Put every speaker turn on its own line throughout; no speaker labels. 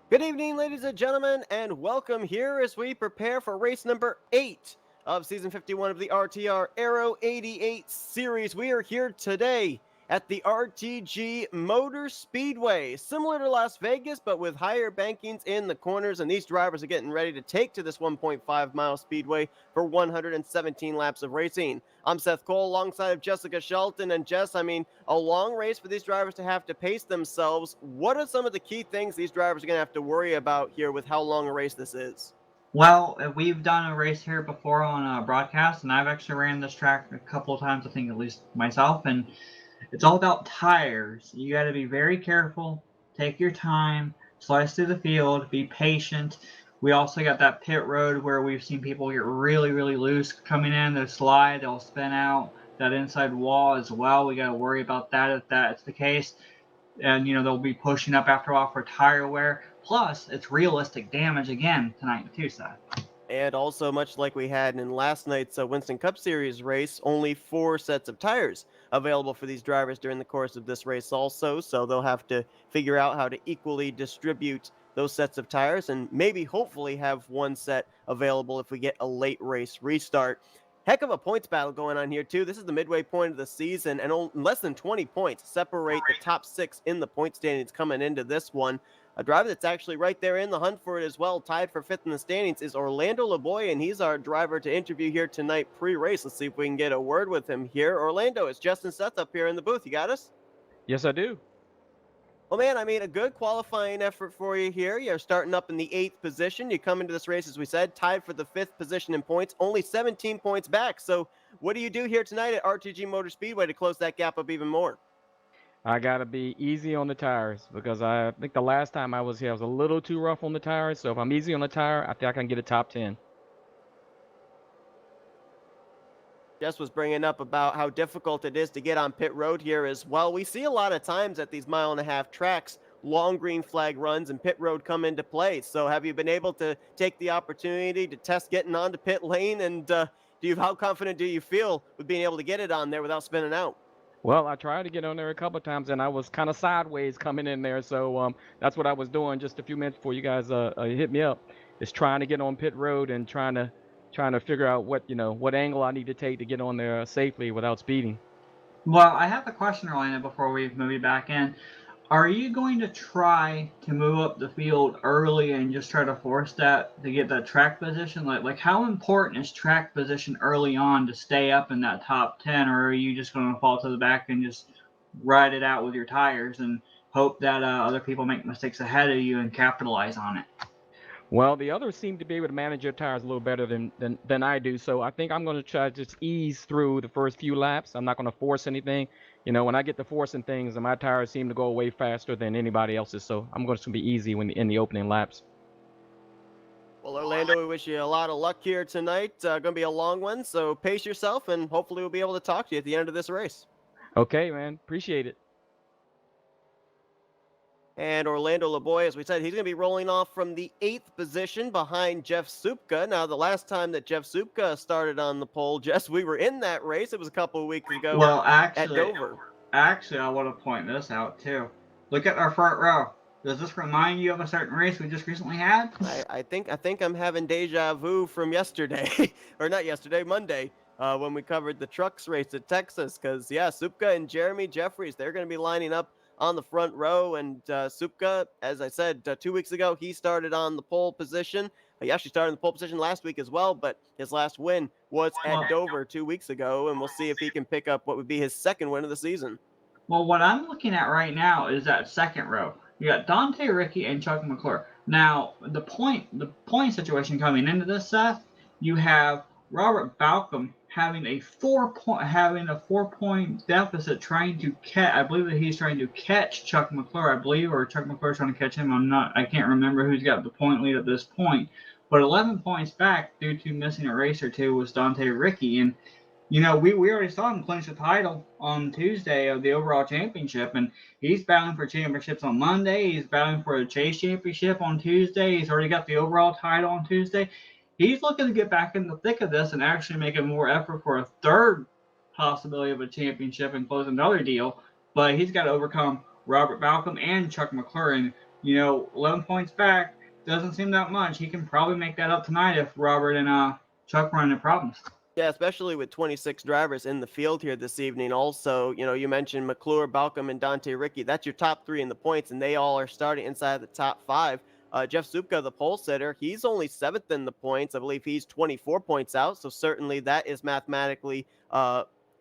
Good evening, ladies and gentlemen, and welcome here as we prepare for race number 8 of Season 51 of the RTR Aero 88 Series. We are here today at the RTG Motor Speedway, similar to Las Vegas, but with higher bankings in the corners, and these drivers are getting ready to take to this 1.5-mile speedway for 117 laps of racing. I'm Seth Cole alongside of Jessica Shelton, and Jess, a long race for these drivers to have to pace themselves. What are some of the key things these drivers are going to have to worry about here with how long a race this is?
Well, we've done a race here before on a broadcast, and I've actually ran this track a couple of times, I think at least myself, and it's all about tires. You got to be very careful, take your time, slice through the field, be patient. We also got that pit road where we've seen people get really, really loose coming in. They'll slide, they'll spin out. That inside wall as well, we got to worry about that if that's the case. And, they'll be pushing up after a while for tire wear. Plus, it's realistic damage again tonight too, Seth.
And also, much like we had in last night's Winston Cup Series race, only 4 sets of tires available for these drivers during the course of this race also, so they'll have to figure out how to equally distribute those sets of tires and maybe hopefully have one set available if we get a late race restart. Heck of a points battle going on here too. This is the midway point of the season, and less than 20 points separate the top 6 in the point standings coming into this one. A driver that's actually right there in the hunt for it as well, tied for 5th in the standings, is Orlando LeBoy, and he's our driver to interview here tonight pre-race. Let's see if we can get a word with him here. Orlando, it's Justin Seth up here in the booth. You got us?
Yes, I do.
Well, man, a good qualifying effort for you here. You're starting up in the 8th position. You come into this race, as we said, tied for the 5th position in points, only 17 points back. So what do you do here tonight at RTG Motor Speedway to close that gap up even more?
I got to be easy on the tires because I think the last time I was here, I was a little too rough on the tires. So if I'm easy on the tire, I think I can get a top 10.
Jess was bringing up about how difficult it is to get on pit road here as well. We see a lot of times at these 1.5-mile tracks, long green flag runs and pit road come into play. So have you been able to take the opportunity to test getting onto pit lane? And how confident do you feel with being able to get it on there without spinning out?
Well, I tried to get on there a couple of times, and I was kind of sideways coming in there. So that's what I was doing just a few minutes before you guys hit me up, is trying to get on pit road and trying to trying to figure out what angle I need to take to get on there safely without speeding.
Well, I have a question, Orlando, before we move you back in. Are you going to try to move up the field early and just try to force that to get that track position? Like how important is track position early on to stay up in that top 10, or are you just going to fall to the back and just ride it out with your tires and hope that other people make mistakes ahead of you and capitalize on it?
Well, the others seem to be able to manage their tires a little better than I do. So I think I'm going to try to just ease through the first few laps. I'm not going to force anything. When I get to forcing things, my tires seem to go away faster than anybody else's. So I'm going to be easy in the opening laps.
Well, Orlando, we wish you a lot of luck here tonight. Going to be a long one, so pace yourself, and hopefully we'll be able to talk to you at the end of this race.
Okay, man. Appreciate it.
And Orlando LeBoy, as we said, he's going to be rolling off from the 8th position behind Jeff Supka. Now, the last time that Jeff Supka started on the pole, Jess, we were in that race. It was a couple of weeks ago
Well,
at Dover.
Actually, I want to point this out too. Look at our front row. Does this remind you of a certain race we just recently had?
I think I'm having deja vu from yesterday, or not yesterday, Monday, when we covered the trucks race at Texas. Because yeah, Supka and Jeremy Jeffries, they're going to be lining up on the front row. And Supka, as I said 2 weeks ago, he started on the pole position. He actually started in the pole position last week as well, but his last win was at Dover 2 weeks ago, and we'll see if he can pick up what would be his second win of the season.
Well, what I'm looking at right now is that second row. You got Dante Ricky and Chuck McClure. Now, the point situation coming into this, Seth, you have Robert Balcom having a 4-point deficit, trying to catch. I believe that he's trying to catch Chuck McClure, I believe, or Chuck McClure trying to catch him. I can't remember who's got the point lead at this point. But 11 points back due to missing a race or two was Dante Ricky, and we already saw him clinch the title on Tuesday of the overall championship, and he's battling for championships on Monday. He's battling for a chase championship on Tuesday. He's already got the overall title on Tuesday. He's looking to get back in the thick of this and actually make more effort for a third possibility of a championship and close another deal. But he's got to overcome Robert Balcom and Chuck McClure. And 11 points back doesn't seem that much. He can probably make that up tonight if Robert and Chuck run into problems.
Yeah, especially with 26 drivers in the field here this evening. Also, you mentioned McClure, Balcom, and Dante Ricky. That's your top three in the points, and they all are starting inside the top five. Jeff Supka, the pole sitter, he's only 7th in the points. I believe he's 24 points out, so certainly that is mathematically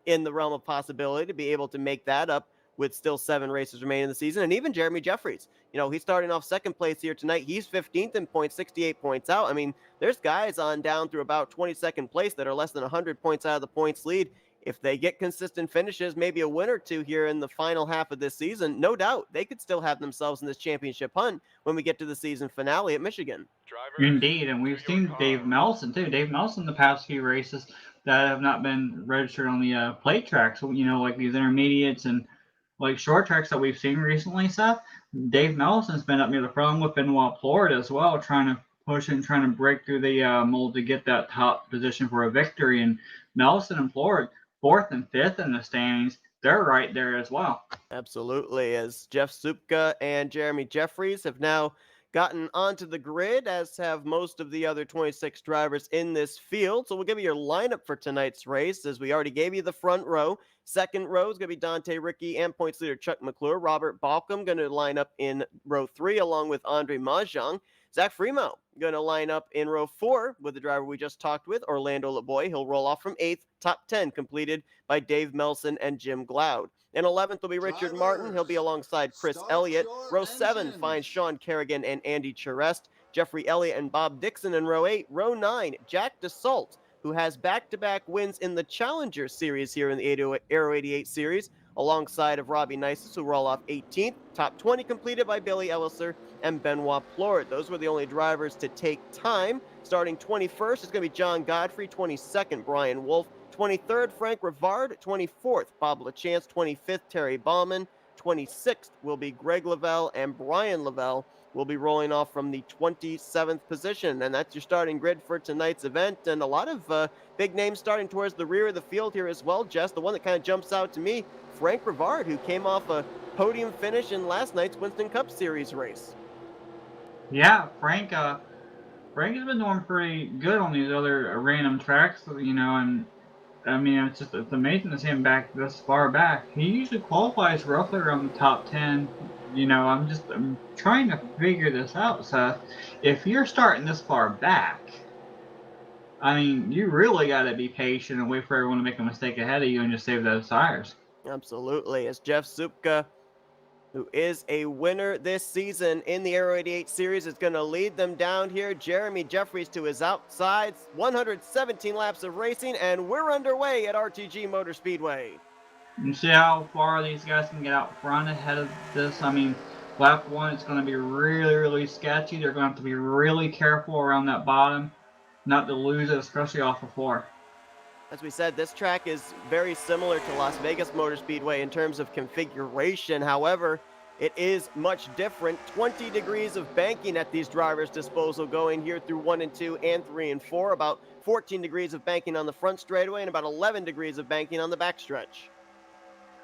in the realm of possibility to be able to make that up with still 7 races remaining in the season. And even Jeremy Jeffries, he's starting off second place here tonight. He's 15th in points, 68 points out. I mean, there's guys on down through about 22nd place that are less than 100 points out of the points lead. If they get consistent finishes, maybe a win or two here in the final half of this season, no doubt they could still have themselves in this championship hunt when we get to the season finale at Michigan.
Indeed, and we've seen Dave Melson too. Dave Melson the past few races that have not been registered on the plate tracks, like these intermediates and like short tracks that we've seen recently, Seth. Dave Melson's been up near the front with Benoit Plord as well, trying to push and trying to break through the mold to get that top position for a victory. And Melson and Plord, 4th and 5th in the standings, they're right there as well.
Absolutely, as Jeff Supka and Jeremy Jeffries have now gotten onto the grid, as have most of the other 26 drivers in this field. So we'll give you your lineup for tonight's race, as we already gave you the front row. Second row is going to be Dante Ricky and points leader Chuck McClure. Robert Balcom going to line up in row 3 along with Andre Mahjong. Zach Freemo going to line up in row 4 with the driver we just talked with, Orlando LeBoy. He'll roll off from 8th, top 10 completed by Dave Melson and Jim Gloud. In 11th will be Richard Martin. He'll be alongside Chris Elliott. Row 7 finds Sean Kerrigan and Andy Charest. Jeffrey Elliott and Bob Dixon in row 8. Row 9, Jack DeSalt, who has back-to-back wins in the Challenger Series here in the Aero 88 Series, alongside of Robbie Nisus, who roll off 18th. Top 20 completed by Billy Elliser and Benoit Plord. Those were the only drivers to take time. Starting 21st is going to be John Godfrey. 22nd, Brian Wolf. 23rd, Frank Rivard. 24th, Bob LaChance. 25th, Terry Bauman. 26th will be Greg Lavelle, and Brian Lavelle will be rolling off from the 27th position. And that's your starting grid for tonight's event. And a lot of big names starting towards the rear of the field here as well, Jess. The one that kind of jumps out to me, Frank Rivard, who came off a podium finish in last night's Winston Cup Series race.
Yeah, Frank Frank has been doing pretty good on these other random tracks, you know, and I mean, it's amazing to see him back this far back. He usually qualifies roughly around the top 10. You know, I'm trying to figure this out, Seth. If you're starting this far back, I mean, you really got to be patient and wait for everyone to make a mistake ahead of you and just save those tires.
Absolutely. As Jeff Supka, who is a winner this season in the Aero 88 series, is going to lead them down here. Jeremy Jeffries to his outside, 117 laps of racing, and we're underway at RTG Motor Speedway.
You see how far these guys can get out front ahead of this? I mean, lap one, it's going to be really, really sketchy. They're going to have to be really careful around that bottom, not to lose it, especially off the floor.
As we said, this track is very similar to Las Vegas Motor Speedway in terms of configuration. However, it is much different. 20 degrees of banking at these drivers' disposal going here through 1 and 2 and 3 and 4. About 14 degrees of banking on the front straightaway and about 11 degrees of banking on the backstretch.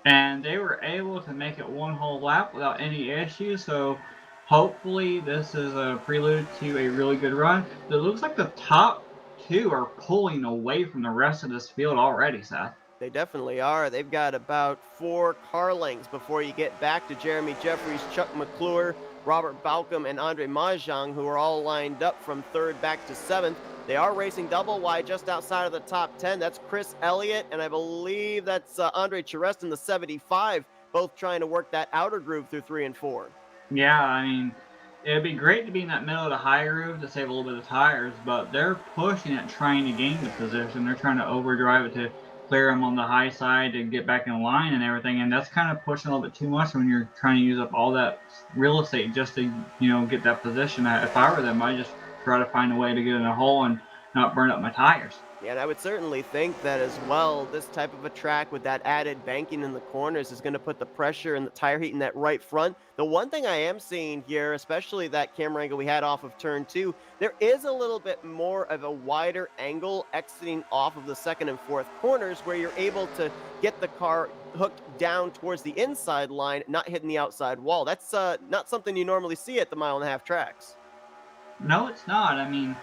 And they were able to make it one whole lap without any issues, so hopefully this is a prelude to a really good run. It looks like the top two are pulling away from the rest of this field already, Seth.
They definitely are. They've got about 4 car lengths before you get back to Jeremy Jeffries, Chuck McClure, Robert Balcom, and Andre Mahjong, who are all lined up from 3rd back to 7th. They are racing double wide just outside of the top 10. That's Chris Elliott, and I believe that's Andre Charest in the 75, both trying to work that outer groove through 3 and 4.
Yeah, I mean, it'd be great to be in that middle of the high groove to save a little bit of tires, but they're pushing it, trying to gain the position. They're trying to overdrive it to clear them on the high side to get back in line and everything, and that's kind of pushing a little bit too much when you're trying to use up all that real estate just to, you know, get that position. If I were them, I'd just try to find a way to get in a hole and not burn up my tires.
Yeah, and I would certainly think that as well, this type of a track with that added banking in the corners is going to put the pressure and the tire heat in that right front. The one thing I am seeing here, especially that camera angle we had off of turn 2, there is a little bit more of a wider angle exiting off of the 2nd and 4th corners where you're able to get the car hooked down towards the inside line, not hitting the outside wall. That's not something you normally see at the 1.5-mile tracks.
No, it's not. I mean,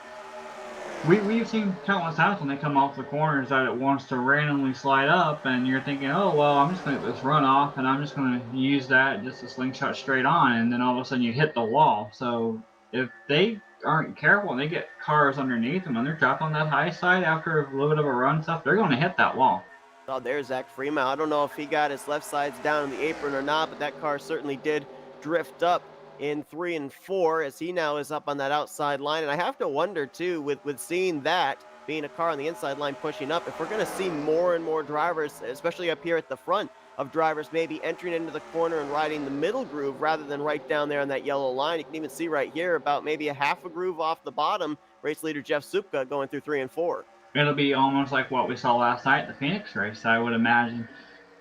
we've seen countless times when they come off the corners that it wants to randomly slide up, and you're thinking, oh, well, I'm just going to get this run off, and I'm just going to use that just to slingshot straight on, and then all of a sudden you hit the wall. So if they aren't careful and they get cars underneath them and they're dropped on that high side after a little bit of a run stuff, they're going to hit that wall.
Oh, there's Zach Freeman. I don't know if he got his left sides down in the apron or not, but that car certainly did drift up in 3 and 4 as he now is up on that outside line. And I have to wonder too, with seeing that being a car on the inside line pushing up, if we're going to see more and more drivers, especially up here at the front, of drivers maybe entering into the corner and riding the middle groove rather than right down there on that yellow line. You can even see right here about maybe a half a groove off the bottom, race leader Jeff Supka going through 3 and 4.
It'll be almost like what we saw last night at the Phoenix race, I would imagine.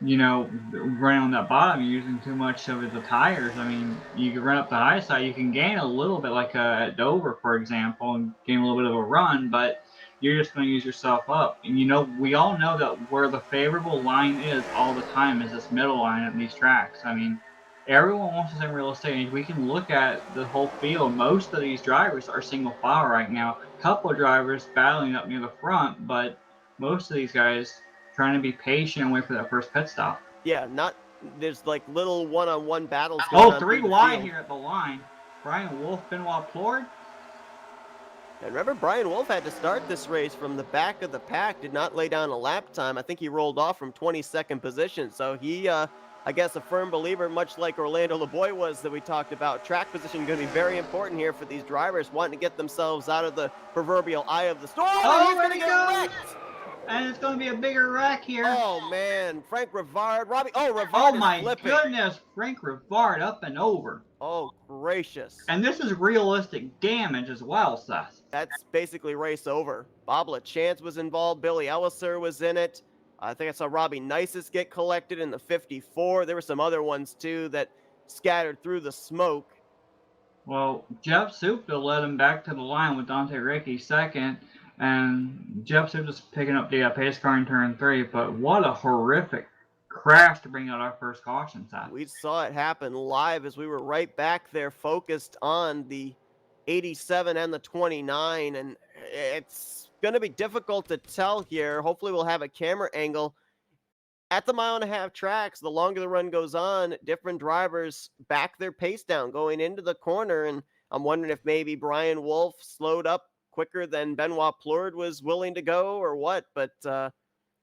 You know, running on that bottom, you're using too much of the tires. I mean, you can run up the high side, you can gain a little bit, like at Dover, for example, and gain a little bit of a run, but you're just going to use yourself up. And you know, we all know that where the favorable line is all the time is this middle line at these tracks. I mean, everyone wants the same real estate. And we can look at the whole field. Most of these drivers are single file right now. A couple of drivers battling up near the front, but most of these guys trying to be patient and wait for that first pit stop.
Yeah, there's like little one-on-one battles going on.
3 wide here at the line. Brian Wolf, Benoit Plord.
And remember, Brian Wolf had to start this race from the back of the pack, did not lay down a lap time. I think he rolled off from 22nd position. So he, I guess, a firm believer, much like Orlando LeBoy was that we talked about. Track position going to be very important here for these drivers wanting to get themselves out of the proverbial eye of the storm.
Oh,
he's going to get wrecked!
And it's going to be a bigger wreck here.
Oh, man. Frank Rivard. Rivard
Oh,
is
my
flipping.
goodness. Frank Rivard up and over.
Oh, gracious.
And this is realistic damage as well, Seth.
That's basically race over. Bob LaChance was involved. Billy Elliser was in it. I think I saw Robbie Nisus get collected in the 54. There were some other ones, too, that scattered through the smoke.
Well, Jeff Supka led him back to the line with Dante Ricky second. And Jeff Supka's picking up the pace car in turn 3. But what a horrific crash to bring out our first caution, Seth.
We saw it happen live as we were right back there focused on the 87 and the 29, and it's going to be difficult to tell here. Hopefully we'll have a camera angle. At the 1.5-mile tracks, the longer the run goes on, different drivers back their pace down going into the corner, and I'm wondering if maybe Brian Wolf slowed up quicker than Benoit Plourde was willing to go or what, but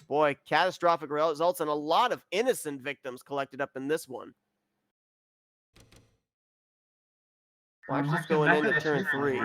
boy, catastrophic results and a lot of innocent victims collected up in this one. Watch this going into turn 3.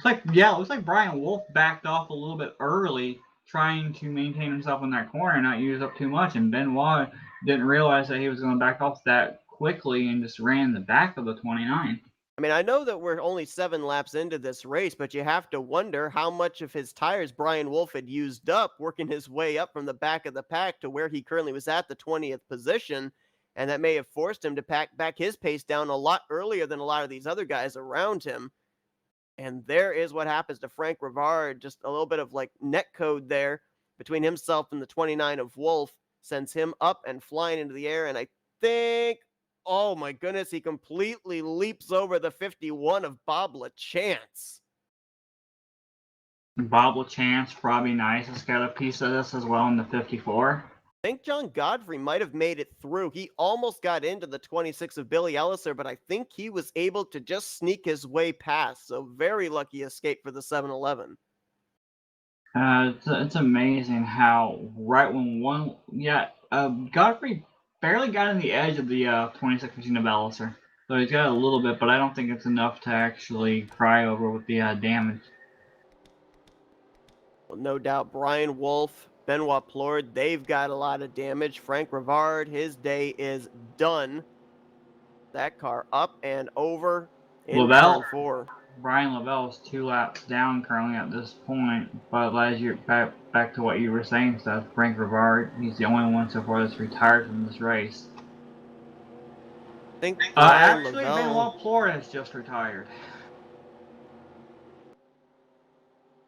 Looks like Brian Wolf backed off a little bit early, trying to maintain himself in that corner and not use up too much. And Benoit didn't realize that he was going to back off that quickly and just ran the back of the 29.
I mean, I know that we're only 7 laps into this race, but you have to wonder how much of his tires Brian Wolf had used up, working his way up from the back of the pack to where he currently was at the 20th position. And that may have forced him to pack back his pace down a lot earlier than a lot of these other guys around him. And there is what happens to Frank Rivard. Just a little bit of like net code there between himself and the 29 of Wolf sends him up and flying into the air. And I think, oh my goodness, he completely leaps over the 51 of Bob LaChance.
Bob LaChance, probably nice, has got a piece of this as well in the 54.
I think John Godfrey might have made it through. He almost got into the 26 of Billy Elliser, but I think he was able to just sneak his way past. So very lucky escape for the 7-Eleven.
It's amazing how right when Godfrey barely got in the edge of the 26-15 of Elliser. So he's got a little bit, but I don't think it's enough to actually cry over with the damage.
Well, no doubt Brian Wolf, Benoit Plourde, they've got a lot of damage. Frank Rivard, his day is done. That car up and over in turn 4.
Brian Lavelle is 2 laps down currently at this point, but as you're back to what you were saying, Seth, Frank Rivard, he's the only one so far that's retired from this race.
I think
actually, Benoit Plourde has just retired.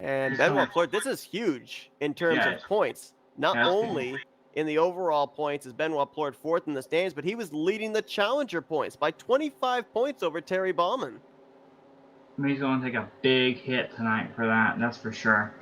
And Benoit Plourde, this is huge in terms of points. Not only in the overall points is Benoit Plourde 4th in the standings, but he was leading the Challenger points by 25 points over Terry Baumann.
He's going to take a big hit tonight for that, that's for sure.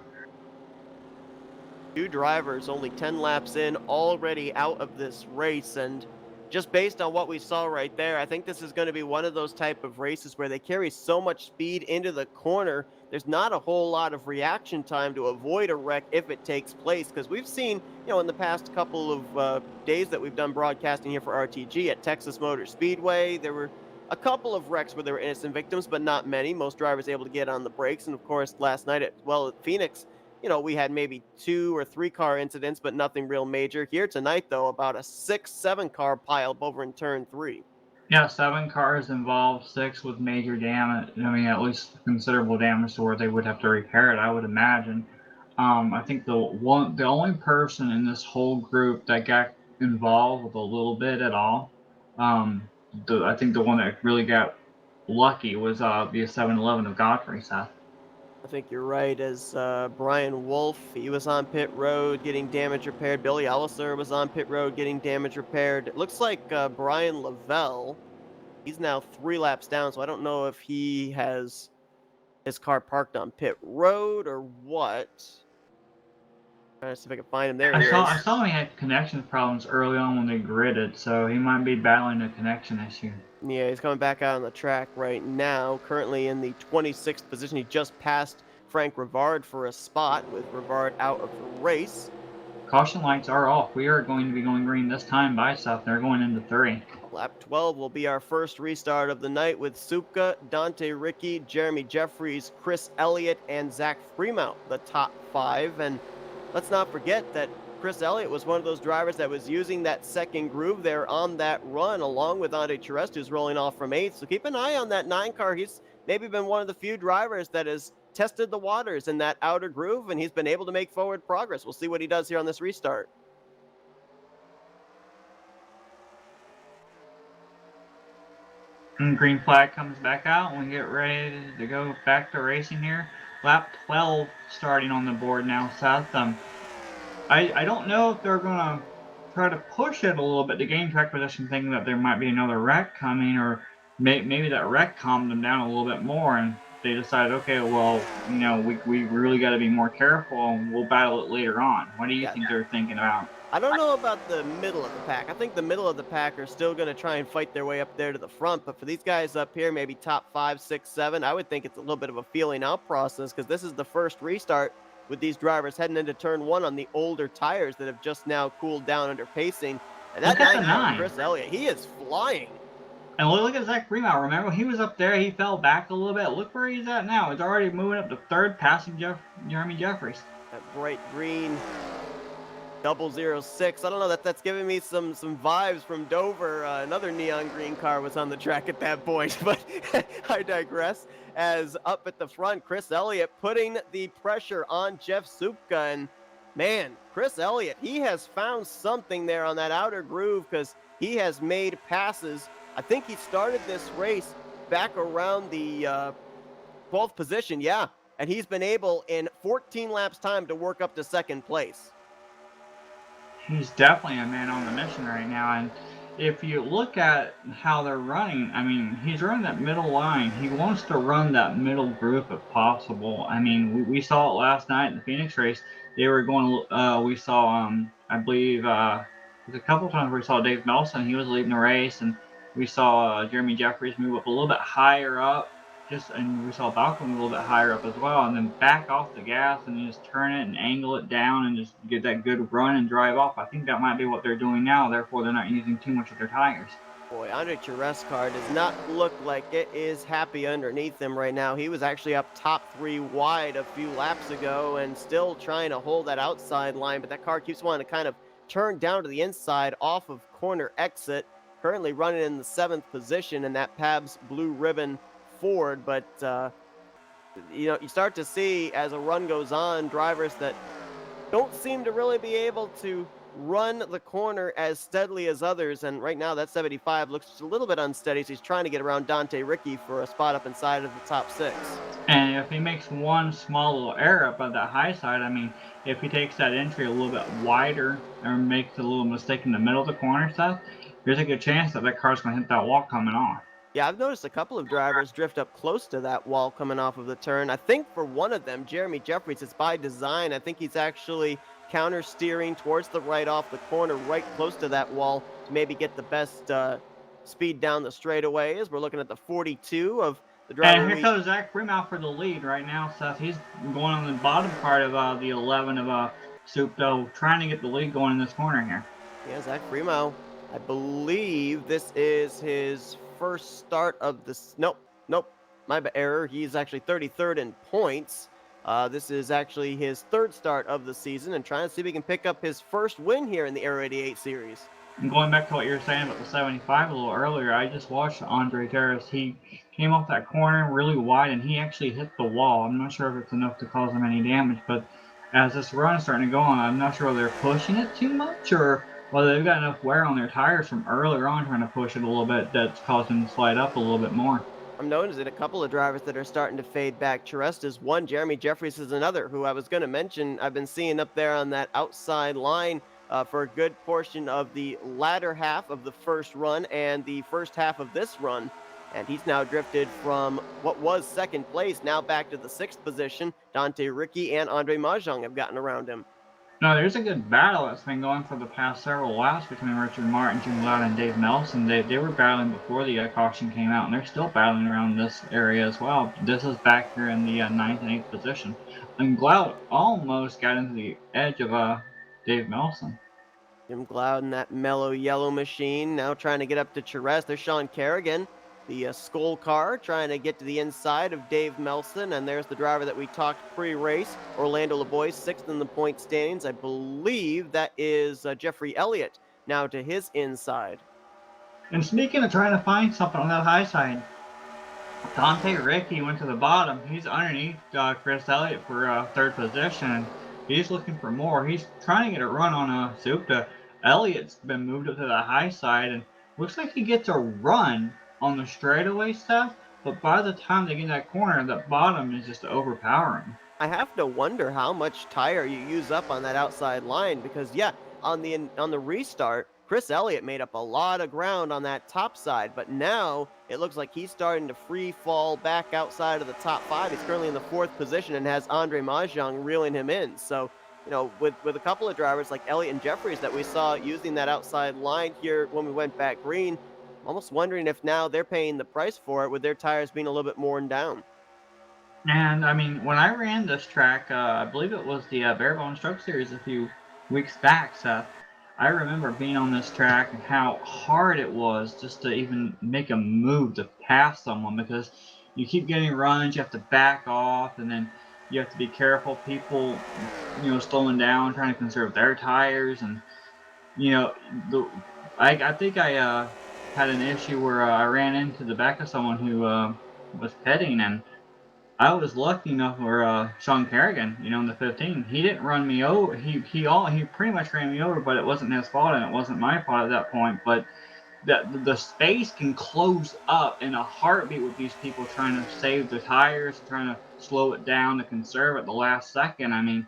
2 drivers, only 10 laps in, already out of this race, and just based on what we saw right there, I think this is going to be one of those type of races where they carry so much speed into the corner, there's not a whole lot of reaction time to avoid a wreck if it takes place, because we've seen, in the past couple of days that we've done broadcasting here for RTG at Texas Motor Speedway, there were a couple of wrecks where there were innocent victims, but not many. Most drivers able to get on the brakes, and of course, last night at Phoenix, we had maybe 2 or 3 car incidents, but nothing real major. Here tonight, though, about a 6-7 car pileup over in turn 3.
Yeah, 7 cars involved, 6 with major damage. I mean, at least considerable damage to where they would have to repair it, I would imagine. I think the only person in this whole group that got involved with a little bit at all, I think the one that really got lucky was the 7-Eleven of Godfrey, Seth.
I think you're right, as Brian Wolf, he was on pit road getting damage repaired. Billy Elliser was on pit road getting damage repaired. It looks like Brian Lavelle, he's now 3 laps down, so I don't know if he has his car parked on pit road or what. Trying to see if I can find him there.
I saw he had connection problems early on when they gridded, so he might be battling a connection issue.
Yeah, he's coming back out on the track right now. Currently in the 26th position. He just passed Frank Rivard for a spot with Rivard out of the race.
Caution lights are off. We are going to be going green this time by South. They're going into 3.
Lap 12 will be our first restart of the night with Supka, Dante Ricky, Jeremy Jeffries, Chris Elliott, and Zach Fremont, the top 5. And let's not forget that Chris Elliott was one of those drivers that was using that second groove there on that run, along with Andre Terrest, who's rolling off from 8th. So keep an eye on that 9 car. He's maybe been one of the few drivers that has tested the waters in that outer groove, and he's been able to make forward progress. We'll see what he does here on this restart.
And green flag comes back out, and we get ready to go back to racing here. Lap 12 starting on the board now, Seth. I don't know if they're going to try to push it a little bit to gain track position, thinking that there might be another wreck coming, or maybe that wreck calmed them down a little bit more, and they decided, okay, well, we really got to be more careful, and we'll battle it later on. What do you
Yeah,
think they're thinking about?
I don't know about the middle of the pack. I think the middle of the pack are still going to try and fight their way up there to the front. But for these guys up here, maybe top 5, 6, 7, I would think it's a little bit of a feeling out process because this is the first restart with these drivers heading into turn 1 on the older tires that have just now cooled down under pacing. And that
Look at the
9 car,
9.
Chris Elliott, he is flying.
And look at Zach Primo. Remember, he was up there. He fell back a little bit. Look where he's at now. He's already moving up to third, passing Jeremy Jeffries.
That bright green 006. I don't know, that's giving me some vibes from Dover. Another neon green car was on the track at that point, but I digress. As up at the front, Chris Elliott putting the pressure on Jeff Supka, and man, Chris Elliott, he has found something there on that outer groove because he has made passes. I think he started this race back around the 12th position, yeah, and he's been able in 14 laps time to work up to second place.
He's definitely a man on a mission right now, and if you look at how they're running, I mean, he's running that middle line. He wants to run that middle group if possible. I mean, we saw it last night in the Phoenix race. They were going, we saw, I believe, there's a couple of times where we saw Dave Melson. He was leading the race, and we saw Jeremy Jeffries move up a little bit higher up. And we saw Balcom a little bit higher up as well, and then back off the gas and then just turn it and angle it down and just get that good run and drive off. I think that might be what they're doing now. Therefore, they're not using too much of their tires.
Boy, Andre Cherest's car does not look like it is happy underneath him right now. He was actually up top 3 wide a few laps ago and still trying to hold that outside line, but that car keeps wanting to kind of turn down to the inside off of corner exit. Currently running in the 7th position in that Pabst Blue Ribbon Ford, but you start to see as a run goes on drivers that don't seem to really be able to run the corner as steadily as others, and right now that 75 looks just a little bit unsteady, so he's trying to get around Dante Ricky for a spot up inside of the top 6.
And if he makes one small little error up on that high side, I mean, if he takes that entry a little bit wider or makes a little mistake in the middle of the corner stuff, there's a good chance that car's going to hit that wall coming off.
Yeah, I've noticed a couple of drivers drift up close to that wall coming off of the turn. I think for one of them, Jeremy Jeffries, it's by design. I think he's actually counter steering towards the right off the corner, right close to that wall to maybe get the best speed down the straightaways. We're looking at the 42 of the driver.
And here goes Zach Primo for the lead right now, Seth. He's going on the bottom part of the 11 of Supto, trying to get the lead going in this corner here.
Yeah, Zach Primo. I believe this is his first start of this. Nope, my error. He's actually 33rd in points. This is actually his 3rd start of the season, and trying to see if he can pick up his first win here in the Aero 88 series.
And going back to what you were saying about the 75 a little earlier, I just watched Andre Terrace. He came off that corner really wide, and he actually hit the wall. I'm not sure if it's enough to cause him any damage, but as this run is starting to go on, I'm not sure whether they're pushing it too much or whether they've got enough wear on their tires from earlier on trying to push it a little bit that's caused them to slide up a little bit more.
I'm noticing a couple of drivers that are starting to fade back. Cherest is one. Jeremy Jeffries is another, who I was going to mention. I've been seeing up there on that outside line for a good portion of the latter half of the first run and the first half of this run. And he's now drifted from what was 2nd place now back to the 6th position. Dante Ricky and Andre Mahjong have gotten around him.
No, there's a good battle that's been going for the past several laps between Richard Martin, Jim Loud, and Dave Nelson. They were battling before the caution came out, and they're still battling around this area as well. This is back here in the 9th and 8th position. And Gloud almost got into the edge of Dave Nelson.
Jim Gloud in that mellow yellow machine, now trying to get up to Cherest. There's Sean Kerrigan, the Skull car, trying to get to the inside of Dave Melson, and there's the driver that we talked pre-race, Orlando LeBoy, 6th in the point standings. I believe that is Jeffrey Elliott, now to his inside.
And speaking of trying to find something on that high side, Dante Ricky went to the bottom. He's underneath Chris Elliott for 3rd position. He's looking for more. He's trying to get a run on Supta. Elliott's been moved up to the high side, and looks like he gets a run on the straightaway stuff, but by the time they get in that corner, the bottom is just overpowering.
I have to wonder how much tire you use up on that outside line because, yeah, on the restart, Chris Elliott made up a lot of ground on that top side, but now it looks like he's starting to free fall back outside of the top 5. He's currently in the 4th position and has Andre Mahjong reeling him in. So, with a couple of drivers like Elliott and Jeffries that we saw using that outside line here when we went back green, I'm almost wondering if now they're paying the price for it with their tires being a little bit worn down.
And I mean, when I ran this track, I believe it was the Bare Bones Truck Series a few weeks back, Seth. I remember being on this track and how hard it was just to even make a move to pass someone, because you keep getting runs, you have to back off, and then you have to be careful. People, slowing down, trying to conserve their tires, and I think I had an issue where I ran into the back of someone who was pitting, and I was lucky enough for Sean Kerrigan, in the 15. He didn't run me over. He pretty much ran me over, but it wasn't his fault and it wasn't my fault at that point. But the space can close up in a heartbeat with these people trying to save their tires, trying to slow it down to conserve at the last second. I mean,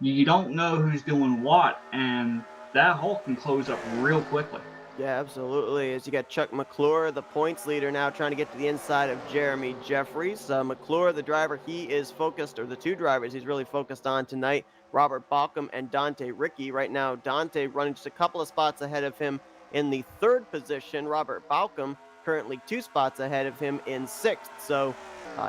you don't know who's doing what, and that hole can close up real quickly.
Yeah, absolutely. As you got Chuck McClure, the points leader, now trying to get to the inside of Jeremy Jeffries. McClure, the driver, he is focused, or the 2 drivers he's really focused on tonight, Robert Balcom and Dante Ricky. Right now, Dante running just a couple of spots ahead of him in the 3rd position. Robert Balcom currently 2 spots ahead of him in 6th. So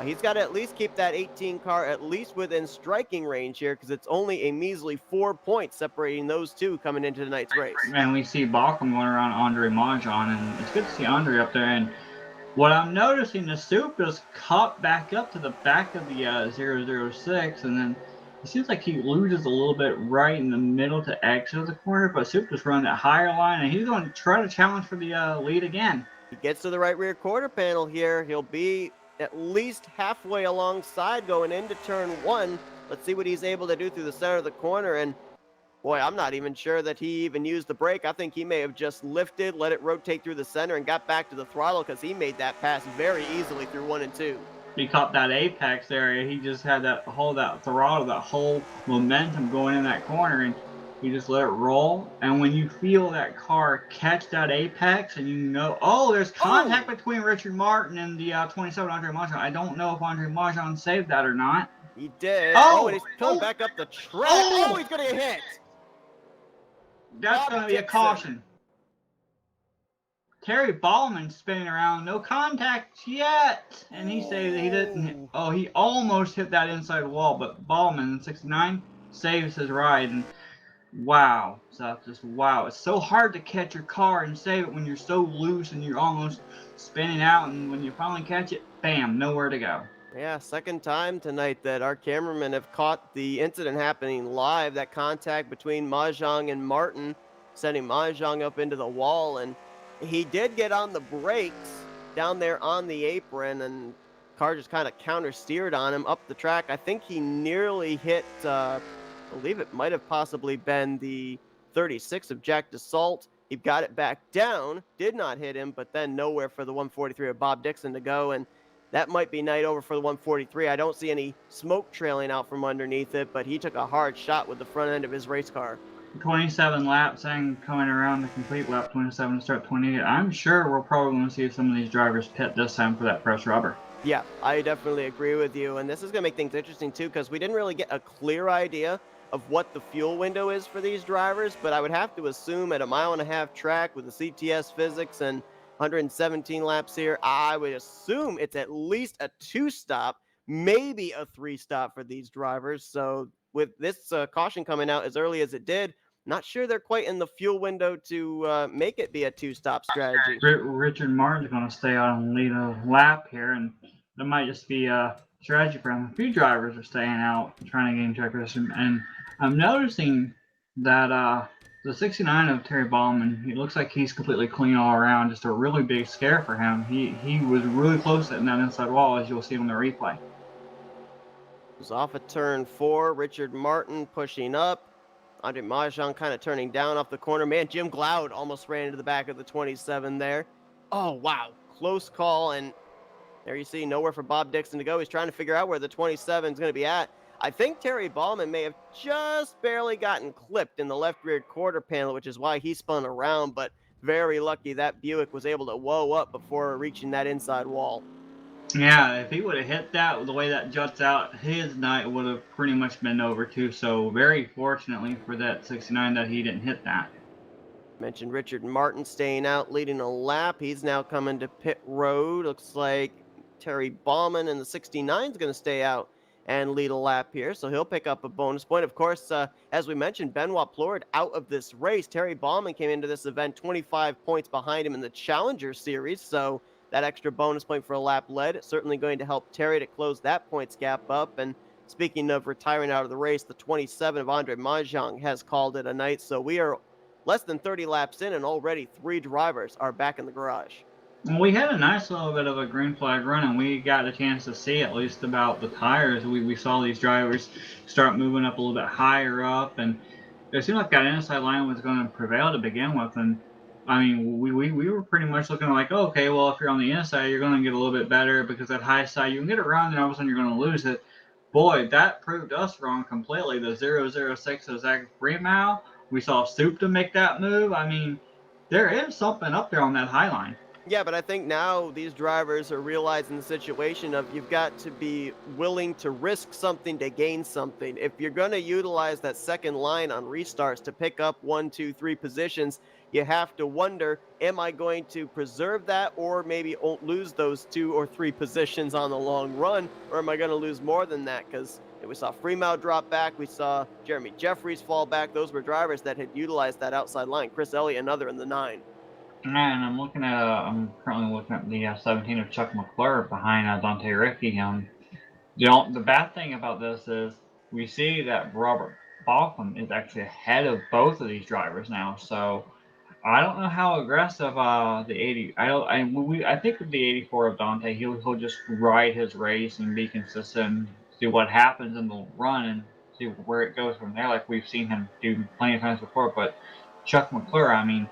he's got to at least keep that 18 car at least within striking range here, because it's only a measly 4 points separating those 2 coming into tonight's race.
And we see Balcom going around Andre Mahjong, and it's good to see Andre up there. And what I'm noticing, the Soup is caught back up to the back of the 006, and then it seems like he loses a little bit right in the middle to exit the corner, but Soup just running that higher line, and he's going to try to challenge for the lead again.
He gets to the right rear quarter panel here. He'll be at least halfway alongside going into turn 1. Let's see what he's able to do through the center of the corner. And boy, I'm not even sure that he even used the brake. I think he may have just lifted, let it rotate through the center, and got back to the throttle, because he made that pass very easily through 1 and 2.
He caught that apex area. He just had that throttle, that whole momentum going in that corner, and he just let it roll. And when you feel that car catch that apex, and there's contact between Richard Martin and the 27 Andre Mahjong. I don't know if Andre Mahjong saved that or not.
He did. And he's coming back up the track. He's going to get hit.
That's going to be a caution. Terry Ballman spinning around, no contact yet, and he saved it. He didn't. He almost hit that inside wall, but Ballman, 69, saves his ride. And wow, Seth, just wow. It's so hard to catch your car and save it when you're so loose and you're almost spinning out, and when you finally catch it, bam, nowhere to go.
Yeah, 2nd time tonight that our cameramen have caught the incident happening live, that contact between Mahjong and Martin, sending Mahjong up into the wall, and he did get on the brakes down there on the apron, and car just kind of counter-steered on him up the track. I think he nearly hit, I believe it might have possibly been the 36 of Jack DeSalt. He got it back down, did not hit him, but then nowhere for the 143 of Bob Dixon to go, and that might be night over for the 143. I don't see any smoke trailing out from underneath it, but he took a hard shot with the front end of his race car.
27 laps and coming around the complete lap 27 to start 28. I'm sure we're probably going to see some of these drivers pit this time for that fresh rubber.
Yeah, I definitely agree with you. And this is going to make things interesting too, because we didn't really get a clear idea of what the fuel window is for these drivers, but I would have to assume at a 1.5 mile track with the CTS physics and 117 laps here, I would assume it's at least a 2-stop, maybe a 3-stop for these drivers. So with this caution coming out as early as it did, not sure they're quite in the fuel window to make it be a 2-stop strategy.
Richard Martin's going to stay out and lead a lap here, and there might just be a strategy for him. A few drivers are staying out, trying to gain checkers, and I'm noticing that the 69 of Terry Ballman, he looks like he's completely clean all around. Just a really big scare for him. He was really close in that inside wall, as you'll see on the replay.
It was off at turn 4. Richard Martin pushing up. Andre Mahjong kind of turning down off the corner. Man, Jim Glaude almost ran into the back of the 27 there. Oh, wow. Close call. And there you see nowhere for Bob Dixon to go. He's trying to figure out where the 27 is going to be at. I think Terry Ballman may have just barely gotten clipped in the left rear quarter panel, which is why he spun around, but very lucky that Buick was able to whoa up before reaching that inside wall.
Yeah, if he would have hit that the way that juts out, his night would have pretty much been over too. So very fortunately for that 69 that he didn't hit that.
Mentioned Richard Martin staying out, leading a lap. He's now coming to pit road. Looks like Terry Ballman in the 69 is going to stay out and lead a lap here, so he'll pick up a bonus point. Of course, as we mentioned, Benoit Plourde out of this race. Terry Ballman came into this event 25 points behind him in the Challenger Series, so that extra bonus point for a lap led certainly going to help Terry to close that points gap up. And speaking of retiring out of the race, the 27 of Andre Mahjong has called it a night, so we are less than 30 laps in, and already 3 drivers are back in the garage.
Well, we had a nice little bit of a green flag run, and we got a chance to see at least about the tires. We saw these drivers start moving up a little bit higher up, and it seemed like that inside line was going to prevail to begin with. And I mean, we were pretty much looking like, oh, okay, well, if you're on the inside, you're going to get a little bit better because that high side, you can get around, and all of a sudden you're going to lose it. Boy, that proved us wrong completely. The 006 of Zach Freeman, we saw Soup to make that move. I mean, there is something up there on that high line.
Yeah, but I think now these drivers are realizing the situation of you've got to be willing to risk something to gain something. If you're going to utilize that second line on restarts to pick up 1, 2, 3 positions, you have to wonder, am I going to preserve that or maybe lose those 2 or 3 positions on the long run, or am I going to lose more than that? Because we saw Freeman drop back, we saw Jeremy Jeffries fall back. Those were drivers that had utilized that outside line. Chris Elliott, another in the 9.
And I'm currently looking at the 17 of Chuck McClure behind Dante Ricky. The bad thing about this is we see that Robert Balcom is actually ahead of both of these drivers now. So I don't know how aggressive the 80. I think with the 84 of Dante, he'll just ride his race and be consistent, see what happens in the run, and see where it goes from there. Like we've seen him do plenty of times before. But Chuck McClure, I mean,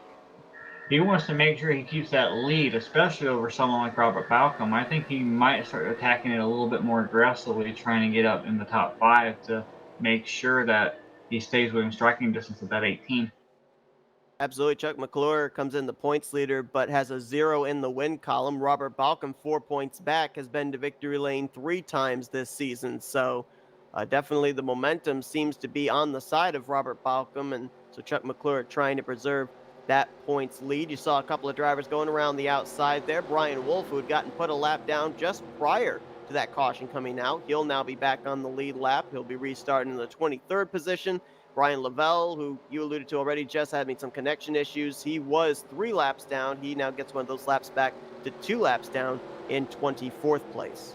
he wants to make sure he keeps that lead, especially over someone like Robert Balcom. I think he might start attacking it a little bit more aggressively, trying to get up in the top 5 to make sure that he stays within striking distance of that 18.
Absolutely. Chuck McClure comes in the points leader, but has a 0 in the win column. Robert Balcom, 4 points back, has been to victory lane 3 times this season. So definitely the momentum seems to be on the side of Robert Balcom. And so Chuck McClure trying to preserve that points lead. You saw a couple of drivers going around the outside there. Brian Wolf, who had gotten put a lap down just prior to that caution coming out. He'll now be back on the lead lap. He'll be restarting in the 23rd position. Brian Lavelle, who you alluded to already, just having some connection issues. He was 3 laps down. He now gets one of those laps back to 2 laps down in 24th place.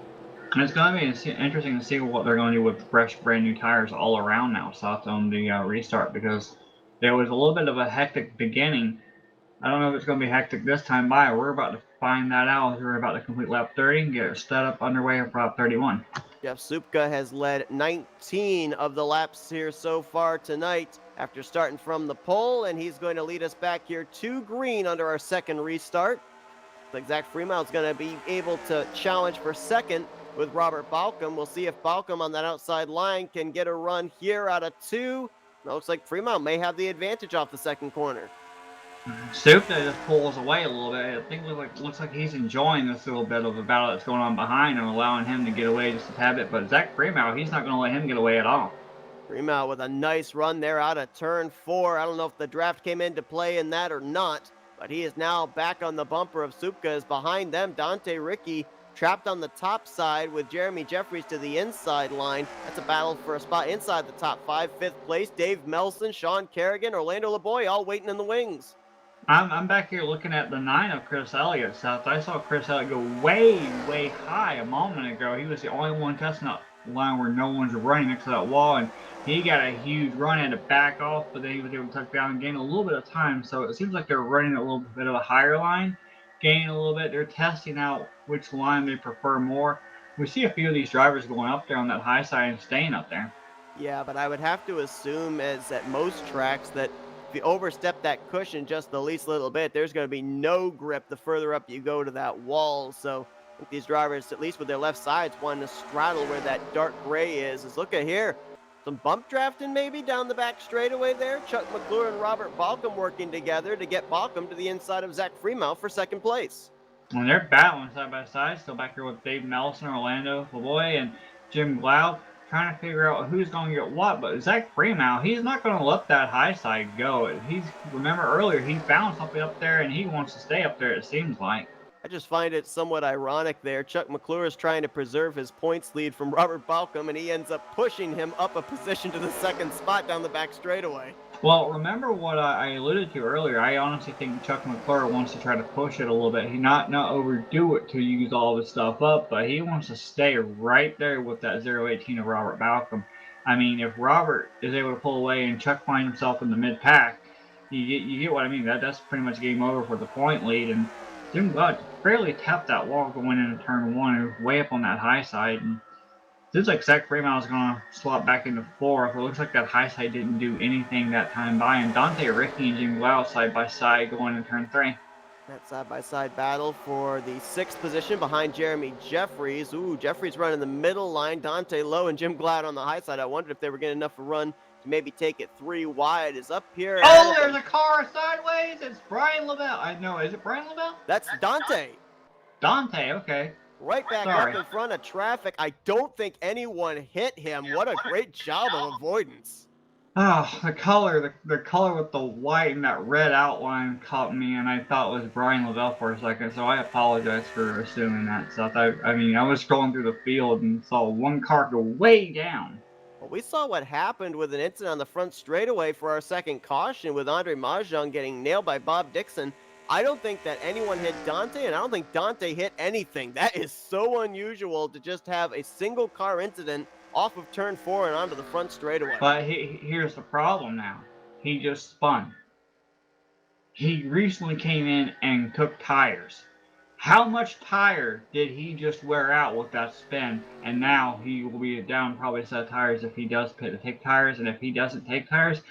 And it's going to be interesting to see what they're going to do with fresh, brand new tires all around now, South on the restart, because there was a little bit of a hectic beginning. I don't know if it's going to be hectic this time by. We're about to find that out as we're about to complete lap 30 and get it set up underway for lap 31.
Jeff Supka has led 19 of the laps here so far tonight after starting from the pole, and he's going to lead us back here to green under our second restart. Like Zach Freeman is going to be able to challenge for second with Robert Balcom. We'll see if Balcom on that outside line can get a run here out of 2. It looks like Freeman may have the advantage off the second corner.
Supka just pulls away a little bit. I think it looks like he's enjoying this little bit of the battle that's going on behind him, allowing him to get away just a tad bit. But Zach Freeman, he's not going to let him get away at all.
Freeman with a nice run there out of turn 4. I don't know if the draft came into play in that or not, but he is now back on the bumper of Supka. Is behind them. Dante Ricky trapped on the top side with Jeremy Jeffries to the inside line. That's a battle for a spot inside the top 5. 5th place, Dave Melson, Sean Kerrigan, Orlando LeBoy, all waiting in the wings.
I'm back here looking at the 9 of Chris Elliott, South. I saw Chris Elliott go way, way high a moment ago. He was the only one testing that line where no one's running next to that wall, and he got a huge run, had to back off, but then he was able to tuck down and gain a little bit of time. So it seems like they're running a little bit of a higher line, gaining a little bit. They're testing out which line they prefer more. We see a few of these drivers going up there on that high side and staying up there.
Yeah, but I would have to assume, as at most tracks, that if you overstep that cushion just the least little bit, there's going to be no grip the further up you go to that wall. So think these drivers, at least with their left sides, want to straddle where that dark gray is look at here. Some bump drafting maybe down the back straightaway there. Chuck McClure and Robert Balcom working together to get Balcom to the inside of Zach Freemount for second place.
And they're battling side by side. Still back here with Dave Nelson, Orlando Lavoy, and Jim Glau, trying to figure out who's going to get what. But Zach Freemount, he's not going to let that high side go. Remember earlier, he found something up there, and he wants to stay up there, it seems like.
I just find it somewhat ironic there. Chuck McClure is trying to preserve his points lead from Robert Balcom, and he ends up pushing him up a position to the second spot down the back straightaway.
Well, remember what I alluded to earlier. I honestly think Chuck McClure wants to try to push it a little bit. He not overdo it to use all this stuff up, but he wants to stay right there with that 0.18 of Robert Balcom. I mean, if Robert is able to pull away and Chuck finds himself in the mid-pack, you get what I mean. That's pretty much game over for the point lead. And Jim Glau barely tapped that wall going into turn one, way up on that high side. And seems like Zach Freemount is going to swap back into fourth. It looks like that high side didn't do anything that time by. And Dante Ricky and Jim Glau side by side going into turn three.
That side-by-side battle for the sixth position behind Jeremy Jeffries. Ooh, Jeffries running the middle line. Dante low and Jim Glad on the high side. I wondered if they were getting enough of a run to maybe take it 3 wide. Is up here.
Oh, there's a car sideways. It's Brian Lavelle. I know. Is it Brian Lavelle?
That's Dante.
Dante, okay.
Right back up in front of traffic. I don't think anyone hit him. What a great job of avoidance.
Oh, the color with the white and that red outline caught me, and I thought it was Brian Lavelle for a second, so I apologize for assuming that. So I was scrolling through the field and saw one car go way down.
Well, we saw what happened with an incident on the front straightaway for our second caution with Andre Mahjong getting nailed by Bob Dixon. I don't think that anyone hit Dante, and I don't think Dante hit anything. That is so unusual to just have a single car incident off of turn 4 and onto the front straightaway.
But here's the problem now. He just spun. He recently came in and took tires. How much tire did he just wear out with that spin? And now he will be down probably a set of tires if he does take tires, and if he doesn't take tires,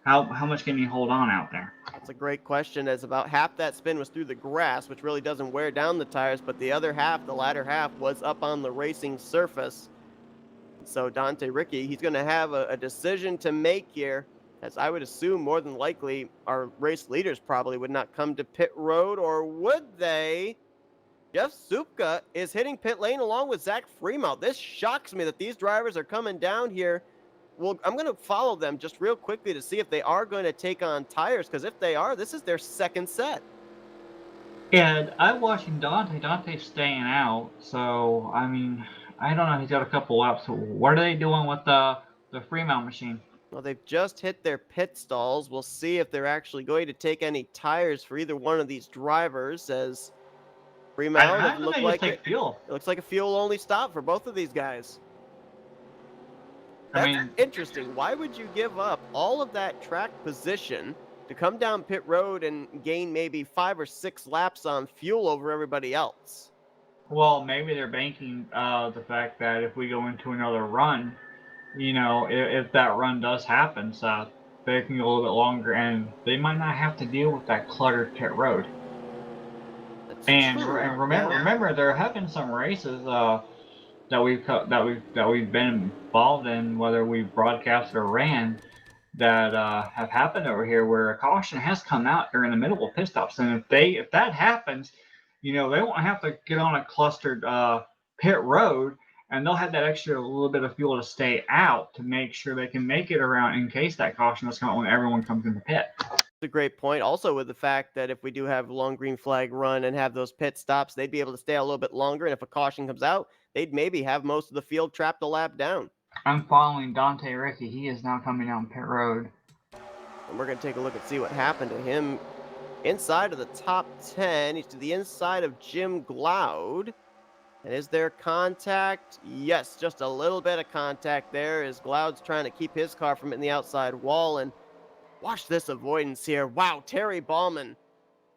how much can he hold on out there?
That's a great question, as about half that spin was through the grass, which really doesn't wear down the tires, but the other half, the latter half, was up on the racing surface. So Dante Ricky, he's going to have a decision to make here, as I would assume more than likely our race leaders probably would not come to pit road, or would they? Jeff Supka is hitting pit lane along with Zach Freemount. This shocks me that these drivers are coming down here. Well, I'm going to follow them just real quickly to see if they are going to take on tires, because if they are, this is their second set.
And I'm watching Dante. Dante's staying out, so, I mean, I don't know. He's got a couple laps. So what are they doing with the Fremount machine?
Well, they've just hit their pit stalls. We'll see if they're actually going to take any tires for either one of these drivers, as Fremount doesn't look like it.
Fuel.
It looks like a fuel-only stop for both of these guys. That's interesting. Why would you give up all of that track position to come down pit road and gain maybe 5 or 6 laps on fuel over everybody else?
Well, maybe they're banking the fact that if we go into another run, you know, if that run does happen, so they can go a little bit longer, and they might not have to deal with that cluttered pit road. And remember, there have been some races that we've been involved in, whether we've broadcasted or ran, that have happened over here where a caution has come out during the middle of pit stops, and if that happens, you know, they won't have to get on a clustered pit road, and they'll have that extra little bit of fuel to stay out to make sure they can make it around in case that caution does come out when everyone comes in the pit.
That's a great point. Also, with the fact that if we do have a long green flag run and have those pit stops, they'd be able to stay a little bit longer, and if a caution comes out, they'd maybe have most of the field trapped a lap down.
I'm following Dante Ricky. He is now coming down pit road.
And we're going to take a look and see what happened to him. Inside of the top 10, he's to the inside of Jim Glaude. And is there contact? Yes, just a little bit of contact there as Glaude's trying to keep his car from hitting the outside wall. And watch this avoidance here. Wow, Terry Ballman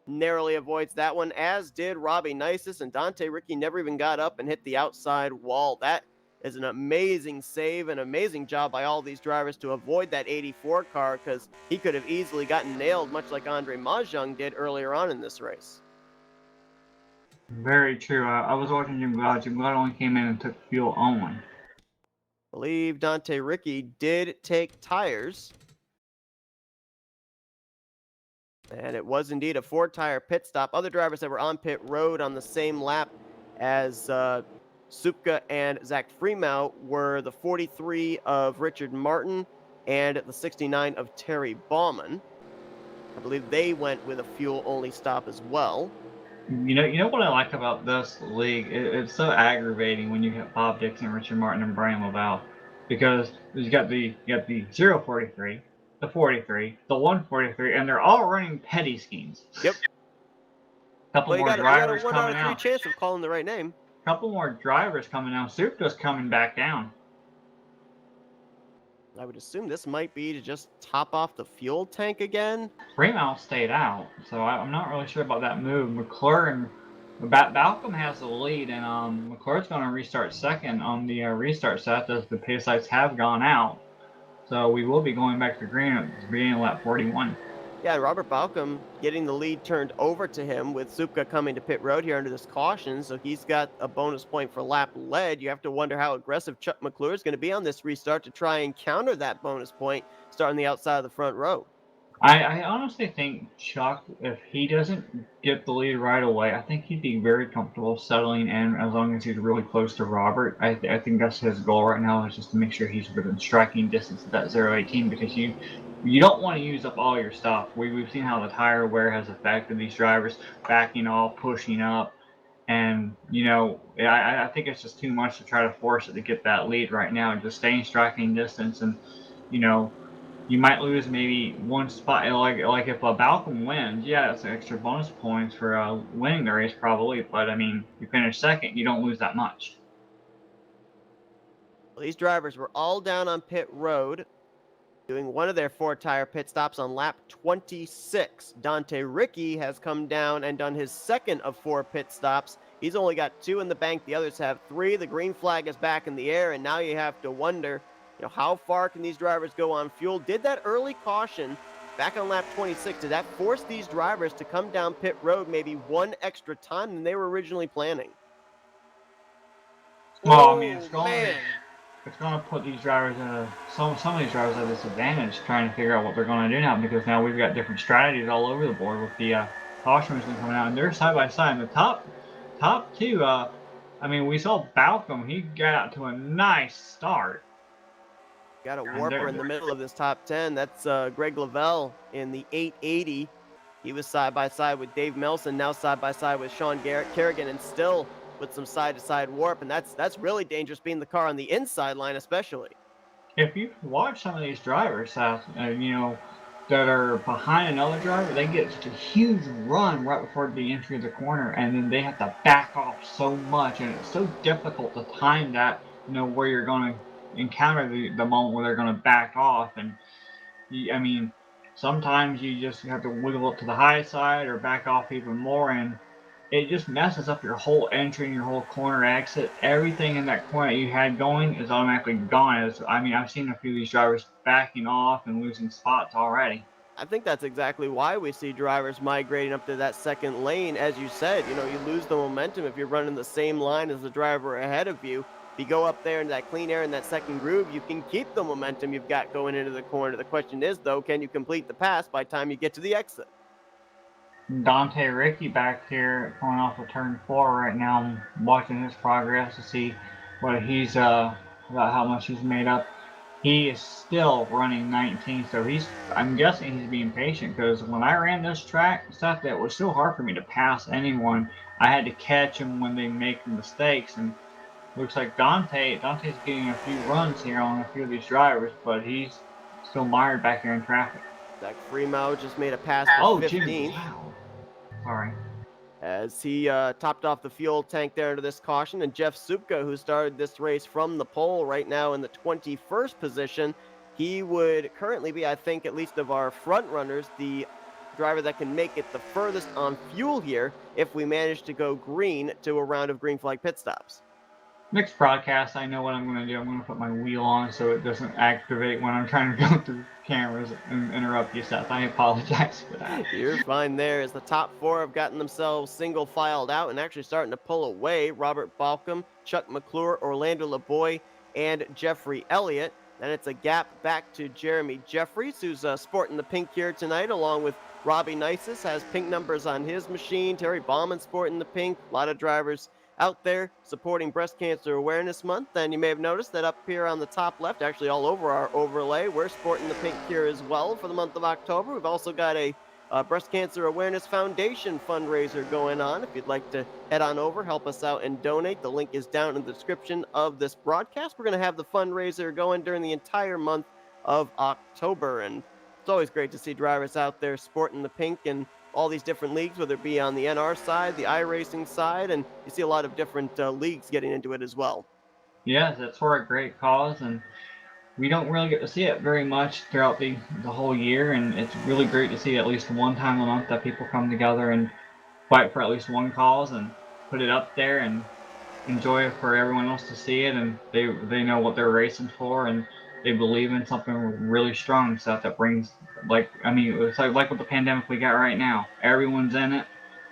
narrowly avoids that one, as did Robbie Nisus, and Dante Ricky never even got up and hit the outside wall. That is an amazing save, an amazing job by all these drivers to avoid that 84 car, because he could have easily gotten nailed, much like Andre Mahjong did earlier on in this race.
Very true. I was watching Jim Glad. Jim Glad only came in and took fuel only.
I believe Dante Ricky did take tires. And it was indeed a 4-tire pit stop. Other drivers that were on pit road on the same lap as Supka and Zach Freemau were the 43 of Richard Martin and the 69 of Terry Bauman. I believe they went with a fuel-only stop as well.
You know what I like about this league? It's so aggravating when you hit Bob Dixon, Richard Martin, and Brian Laval, because you got the 043, the 43, the 143, and they're all running petty schemes.
Yep.
Couple
Well, you
more
got a
drivers
1 out
coming
of 3
out.
chance of calling the right name.
Couple more drivers coming out. Supka's coming back down.
I would assume this might be to just top off the fuel tank again.
Freemount stayed out, so I'm not really sure about that move. McClure and Balcom has the lead, and McClure's going to restart second on the restart set as the pace lights have gone out. So we will be going back to green at the beginning of lap 41.
Yeah, Robert Balcom getting the lead turned over to him with Supka coming to pit road here under this caution, so he's got a bonus point for lap led. You have to wonder how aggressive Chuck McClure is going to be on this restart to try and counter that bonus point starting the outside of the front row.
I honestly think Chuck, if he doesn't get the lead right away, I think he'd be very comfortable settling in as long as he's really close to Robert. I think that's his goal right now, is just to make sure he's within striking distance of that 018, because you don't want to use up all your stuff. We've seen how the tire wear has affected these drivers, backing off, pushing up, and I think it's just too much to try to force it to get that lead right now. Just stay in striking distance, and you might lose maybe one spot. Like if Balcom wins, yeah, it's extra bonus points for winning the race probably. But I mean, you finish second, you don't lose that much.
Well, these drivers were all down on pit road, doing one of their 4-tire pit stops on lap 26. Dante Ricky has come down and done his second of 4 pit stops. He's only got 2 in the bank. The others have 3. The green flag is back in the air, and now you have to wonder, how far can these drivers go on fuel? Did that early caution back on lap 26, did that force these drivers to come down pit road maybe one extra time than they were originally planning?
Well, I mean, it's going
man.
to put these drivers some of these drivers at a disadvantage trying to figure out what they're going to do now, because now we've got different strategies all over the board with the caution machine coming out, and they're side by side. And the top two, we saw Balcom. He got out to a nice start.
Got a warper in the middle of this top 10. That's Greg Lavelle in the 880. He was side by side with Dave Melson, now side by side with Sean Kerrigan, and still with some side-to-side warp, and that's really dangerous, being the car on the inside line especially.
If you watch some of these drivers, that are behind another driver, they get such a huge run right before the entry of the corner, and then they have to back off so much, and it's so difficult to time that, where you're going to encounter the moment where they're going to back off. And sometimes you just have to wiggle up to the high side or back off even more, and it just messes up your whole entry and your whole corner exit. Everything in that corner that you had going is automatically gone. I've seen a few of these drivers backing off and losing spots already.
I think that's exactly why we see drivers migrating up to that second lane. As you said, you lose the momentum if you're running the same line as the driver ahead of you. If you go up there in that clean air in that second groove, you can keep the momentum you've got going into the corner. The question is, though, can you complete the pass by the time you get to the exit?
Dante Ricky back here going off of turn 4 right now. I'm watching his progress to see what he's about how much he's made up. He is still running 19, so I'm guessing he's being patient, because when I ran this track stuff, it was so hard for me to pass anyone. I had to catch them when they make mistakes, and looks like Dante's getting a few runs here on a few of these drivers, but he's still mired back here in traffic.
Zach Freemau just made a pass for 15th.
Wow. Sorry.
As he topped off the fuel tank there into this caution, and Jeff Supka, who started this race from the pole, right now in the 21st position. He would currently be, I think, at least of our front runners, the driver that can make it the furthest on fuel here if we manage to go green to a round of green flag pit stops.
Next broadcast, I know what I'm going to do. I'm going to put my wheel on so it doesn't activate when I'm trying to go through cameras and interrupt you, Seth. I apologize for that.
You're fine there, as the top four have gotten themselves single filed out and actually starting to pull away. Robert Balcom, Chuck McClure, Orlando LeBoy, and Jeffrey Elliott. Then it's a gap back to Jeremy Jeffries, who's sporting the pink here tonight, along with Robbie Nisus, has pink numbers on his machine. Terry Bauman sporting the pink. A lot of drivers out there supporting Breast Cancer Awareness Month. And you may have noticed that up here on the top left, actually all over our overlay, we're sporting the pink here as well for the month of October. We've also got a Breast Cancer Awareness Foundation fundraiser going on. If you'd like to head on over, help us out, and donate, the link is down in the description of this broadcast. We're going to have the fundraiser going during the entire month of October, and it's always great to see drivers out there sporting the pink in all these different leagues, whether it be on the NR side, the iRacing side, and you see a lot of different leagues getting into it as well.
Yes, it's for a great cause, and we don't really get to see it very much throughout the whole year, and it's really great to see at least one time a month that people come together and fight for at least one cause and put it up there and enjoy it for everyone else to see it, and they know what they're racing for, and they believe in something really strong stuff that brings, like, I mean, it's like with the pandemic we got right now. Everyone's in it,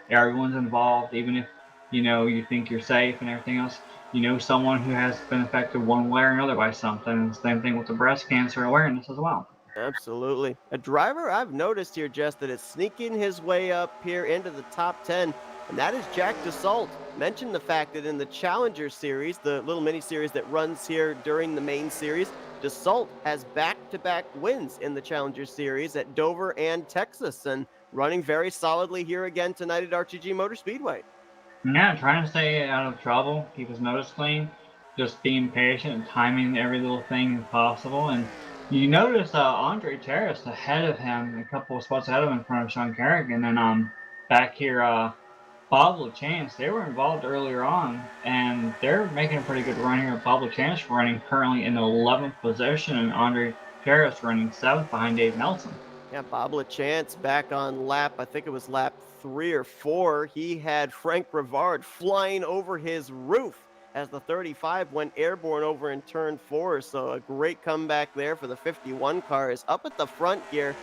everyone's involved, even if you think you're safe and everything else. Someone who has been affected one way or another by something. And same thing with the breast cancer awareness as well.
Absolutely. A driver I've noticed here, Jess, that is sneaking his way up here into the top 10, and that is Jack Dassault. Mentioned the fact that in the Challenger Series, the little mini series that runs here during the main series, Dassault has back-to-back wins in the Challenger Series at Dover and Texas, and running very solidly here again tonight at RTG Motor Speedway.
Yeah, trying to stay out of trouble, keep his nose clean, just being patient and timing every little thing possible. And you notice Andre Terrace ahead of him, a couple of spots ahead of him in front of Sean Kerrigan. And back here, Bob LaChance, they were involved earlier on, and they're making a pretty good run here. Bob LaChance running currently in the 11th position, and Andre Terrace running 7th behind Dave Nelson.
Yeah, Bob LaChance back on lap, I think it was lap 3 or 4. He had Frank Brevard flying over his roof as the 35 went airborne over in turn 4. So a great comeback there for the 51 cars. Up at the front here,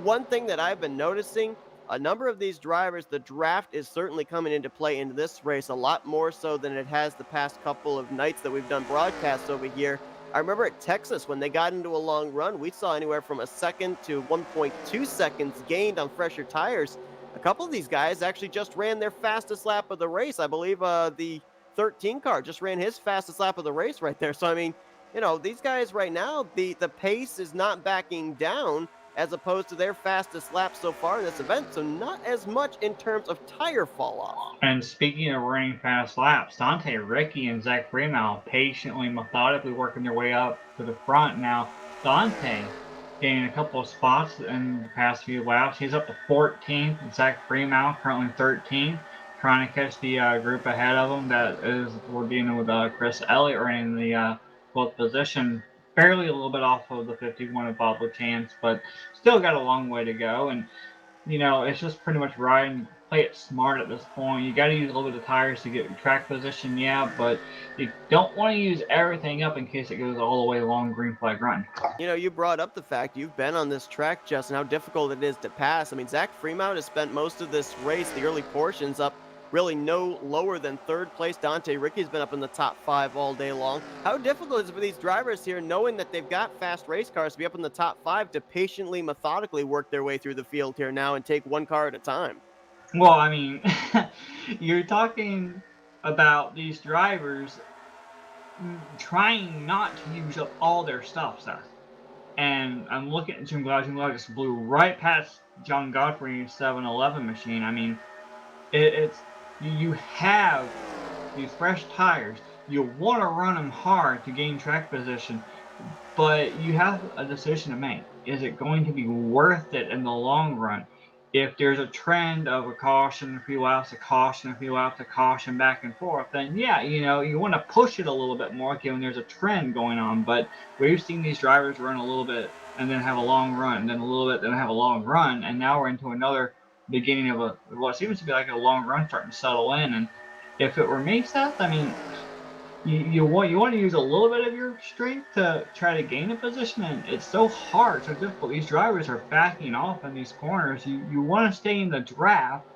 one thing that I've been noticing, a number of these drivers, the draft is certainly coming into play in this race a lot more so than it has the past couple of nights that we've done broadcasts over here. I remember at Texas when they got into a long run, we saw anywhere from a second to 1.2 seconds gained on fresher tires. A couple of these guys actually just ran their fastest lap of the race. I believe the 13 car just ran his fastest lap of the race right there. So, I mean, these guys right now, the pace is not backing down as opposed to their fastest lap so far in this event. So not as much in terms of tire fall off.
And speaking of running fast laps, Dante Ricky and Zach Freeman patiently, methodically working their way up to the front. Now, Dante gaining a couple of spots in the past few laps. He's up to 14th, and Zach Freeman currently 13th, trying to catch the group ahead of him. That is, we're dealing with Chris Elliott running the 12th position, barely a little bit off of the 51 of Bob LaChance, but still got a long way to go. And it's just pretty much riding, play it smart at this point. You got to use a little bit of tires to get track position, yeah, but you don't want to use everything up in case it goes all the way along green flag run.
You brought up the fact you've been on this track, Justin, how difficult it is to pass. I mean, Zach Fremont has spent most of this race, the early portions, up really no lower than third place. Dante Ricky's been up in the top 5 all day long. How difficult is it for these drivers here, knowing that they've got fast race cars, to be up in the top 5, to patiently, methodically work their way through the field here now and take one car at a time?
Well, I mean, you're talking about these drivers trying not to use up all their stuff, Seth. And I'm looking at Jim Glau. Jim Glau just blew right past John Godfrey's 711 machine. I mean, it's you have these fresh tires. You want to run them hard to gain track position, but you have a decision to make. Is it going to be worth it in the long run? If there's a trend of a caution, a few laps, a caution, a few laps, a caution, back and forth, then yeah, you want to push it a little bit more, given there's a trend going on. But we've seen these drivers run a little bit and then have a long run, then a little bit, then have a long run, and now we're into another beginning of what seems to be like a long run starting to settle in. And if it were me, Seth, I mean, you want to use a little bit of your strength to try to gain a position, and it's so hard, so difficult. These drivers are backing off in these corners. You want to stay in the draft,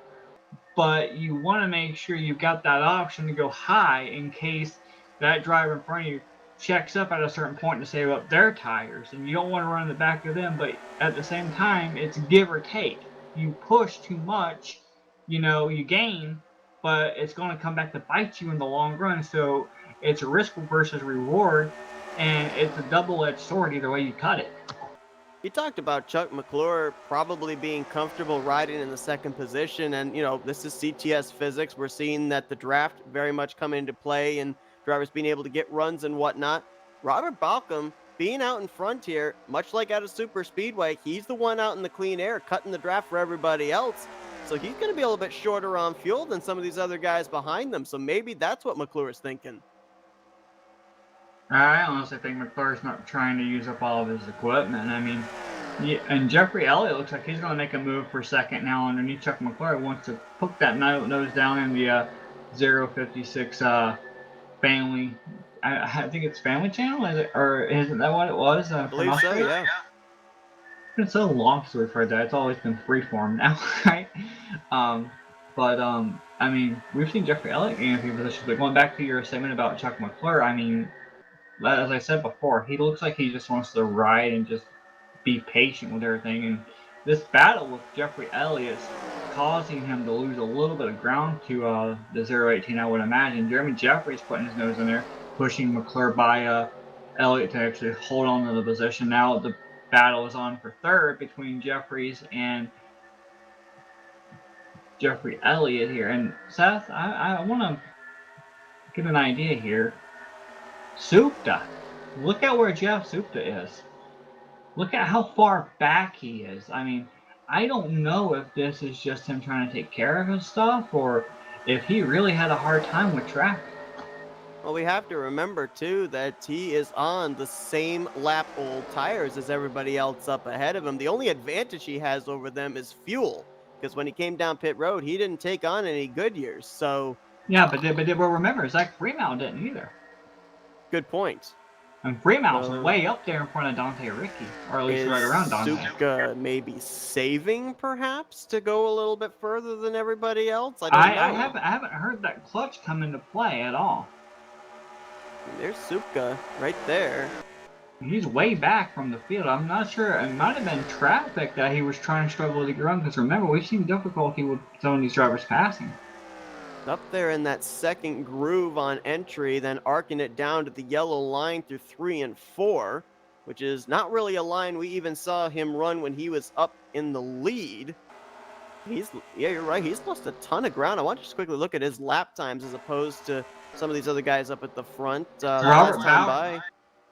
but you want to make sure you've got that option to go high in case that driver in front of you checks up at a certain point to save up their tires, and you don't want to run in the back of them, but at the same time, it's give or take. You push too much, you gain, but it's going to come back to bite you in the long run, so it's a risk versus reward, and it's a double-edged sword either way you cut it.
You talked about Chuck McClure probably being comfortable riding in the second position, and this is CTS physics. We're seeing that the draft very much come into play, and drivers being able to get runs and whatnot. Robert Balcom being out in front here, much like at a super speedway, he's the one out in the clean air, cutting the draft for everybody else. So he's going to be a little bit shorter on fuel than some of these other guys behind them. So maybe that's what McClure is thinking.
I honestly think McClure's not trying to use up all of his equipment. I mean, and Jeffrey Elliott looks like he's going to make a move for second now underneath Chuck McClure. Wants to hook that nose down in the 056 family. I think it's Family Channel, is it? Or isn't that what it was?
I believe so, yeah.
It's been so long since we've heard that. It's always been freeform now, right? I mean, we've seen Jeffrey Elliott in a few positions, but going back to your statement about Chuck McClure, I mean, as I said before, he looks like he just wants to ride and just be patient with everything. And this battle with Jeffrey Elliott's causing him to lose a little bit of ground to the 018, I would imagine. Jeremy Jeffries putting his nose in there, pushing McClure by Elliott to actually hold on to the position. Now the battle is on for third between Jeffries and Jeffrey Elliott here. And Seth, I want to get an idea here. Supta. Look at where Jeff Supta is. Look at how far back he is. I mean, I don't know if this is just him trying to take care of his stuff or if he really had a hard time with traffic.
Well, we have to remember, too, that he is on the same lap old tires as everybody else up ahead of him. The only advantage he has over them is fuel, because when he came down pit road, he didn't take on any Goodyears, so...
Yeah, but remember, Zach Freeman didn't either.
Good point.
And Freeman's way up there in front of Dante Ricci, or at least right around Dante.
Suka maybe saving, perhaps, to go a little bit further than everybody else? I
haven't heard that clutch come into play at all.
There's Supka right there.
He's way back from the field. I'm not sure. It might have been traffic that he was trying to struggle to get around, because remember, we've seen difficulty with some of these drivers passing.
Up there in that second groove on entry, then arcing it down to the yellow line through 3 and 4, which is not really a line we even saw him run when he was up in the lead. Yeah, you're right. He's lost a ton of ground. I want to just quickly look at his lap times as opposed to some of these other guys up at the front. Last time by,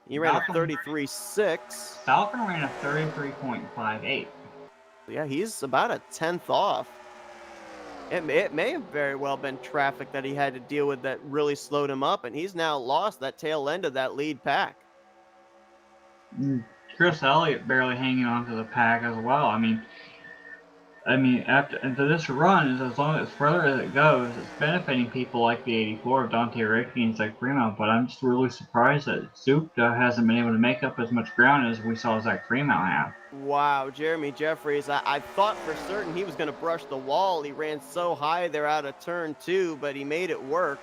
he ran a 33.6.
Falcon ran a 33.58.
Yeah, he's about a 10th off. It may have very well been traffic that he had to deal with that really slowed him up, and he's now lost that tail end of that lead pack.
Chris Elliott barely hanging on to the pack as well. I mean, after this run, as long as further as it goes, it's benefiting people like the 84 of Dante Ricci and Zach Freeman. But I'm just really surprised that Supta hasn't been able to make up as much ground as we saw Zach Freeman have.
Wow, Jeremy Jeffries, I thought for certain he was going to brush the wall. He ran so high there out of turn 2, but he made it work.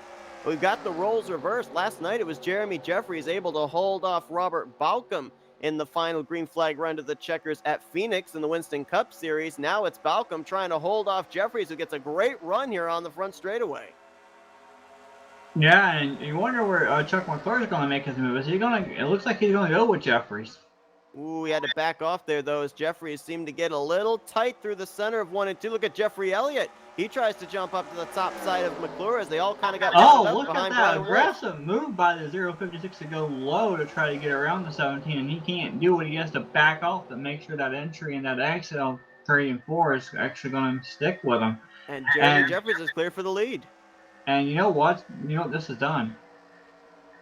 We've got the roles reversed. Last night it was Jeremy Jeffries able to hold off Robert Balcom in the final green flag run to the checkers at Phoenix in the Winston Cup Series. Now it's Balcom trying to hold off Jeffries, who gets a great run here on the front straightaway.
Yeah, and you wonder where Chuck McClure is going to make his move. Is he going to? It looks like he's going to go with Jeffries.
Ooh, he had to back off there, though, as Jeffries seemed to get a little tight through the center of 1 and 2. Look at Jeffrey Elliott. He tries to jump up to the top side of McClure as they all kind of got
up look at that aggressive move by the 056 to go low to try to get around the 17, and he can't do it. He has to back off to make sure that entry and that exit on 3 and 4 is actually going to stick with him.
And Jeremy Jeffries is clear for the lead.
And you know what? You know what this has done?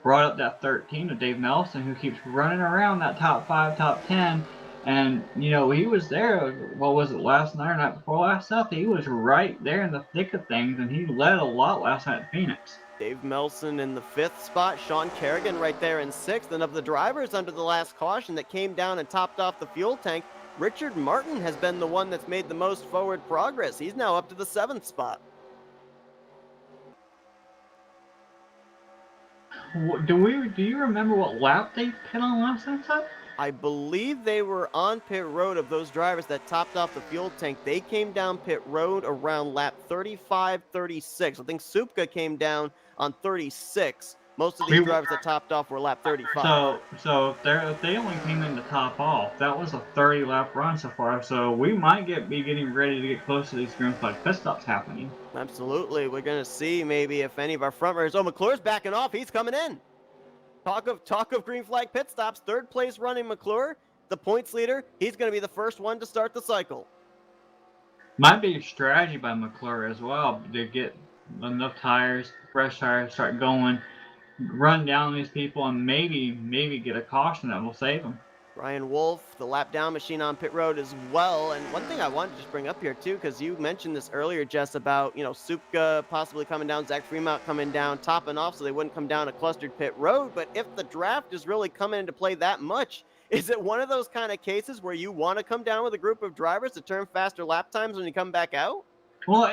Brought up that 13 of Dave Nelson, who keeps running around that top 5, top 10. And, you know, he was there, what was it, last night or night before last, Seth? He was right there in the thick of things, and he led a lot last night at Phoenix.
Dave Melson in the 5th spot, Sean Kerrigan right there in 6th, and of the drivers under the last caution that came down and topped off the fuel tank, Richard Martin has been the one that's made the most forward progress. He's now up to the 7th spot.
Do you remember what lap they pit on last time?
I believe they were on pit road. Of those drivers that topped off the fuel tank, they came down pit road around lap 35, 36. I think Supka came down on 36. Most of these drivers that topped off were lap 35.
So if they only came in to top off, that was a 30 lap run so far. So we might be getting ready to get close to these green flag pit stops happening.
Absolutely. We're going to see maybe if any of our front runners. Oh, McClure's backing off. He's coming in. Talk of green flag pit stops. 3rd place running McClure, the points leader. He's going to be the first one to start the cycle.
Might be a strategy by McClure as well to get enough tires, fresh tires, start going, run down these people, and maybe get a caution that will save them.
Ryan Wolf, the lap down machine on pit road as well. And one thing I wanted to just bring up here too, because you mentioned this earlier, Jess, about, Supka possibly coming down, Zach Fremont coming down, topping off so they wouldn't come down a clustered pit road. But if the draft is really coming into play that much, is it one of those kind of cases where you want to come down with a group of drivers to turn faster lap times when you come back out?
Well,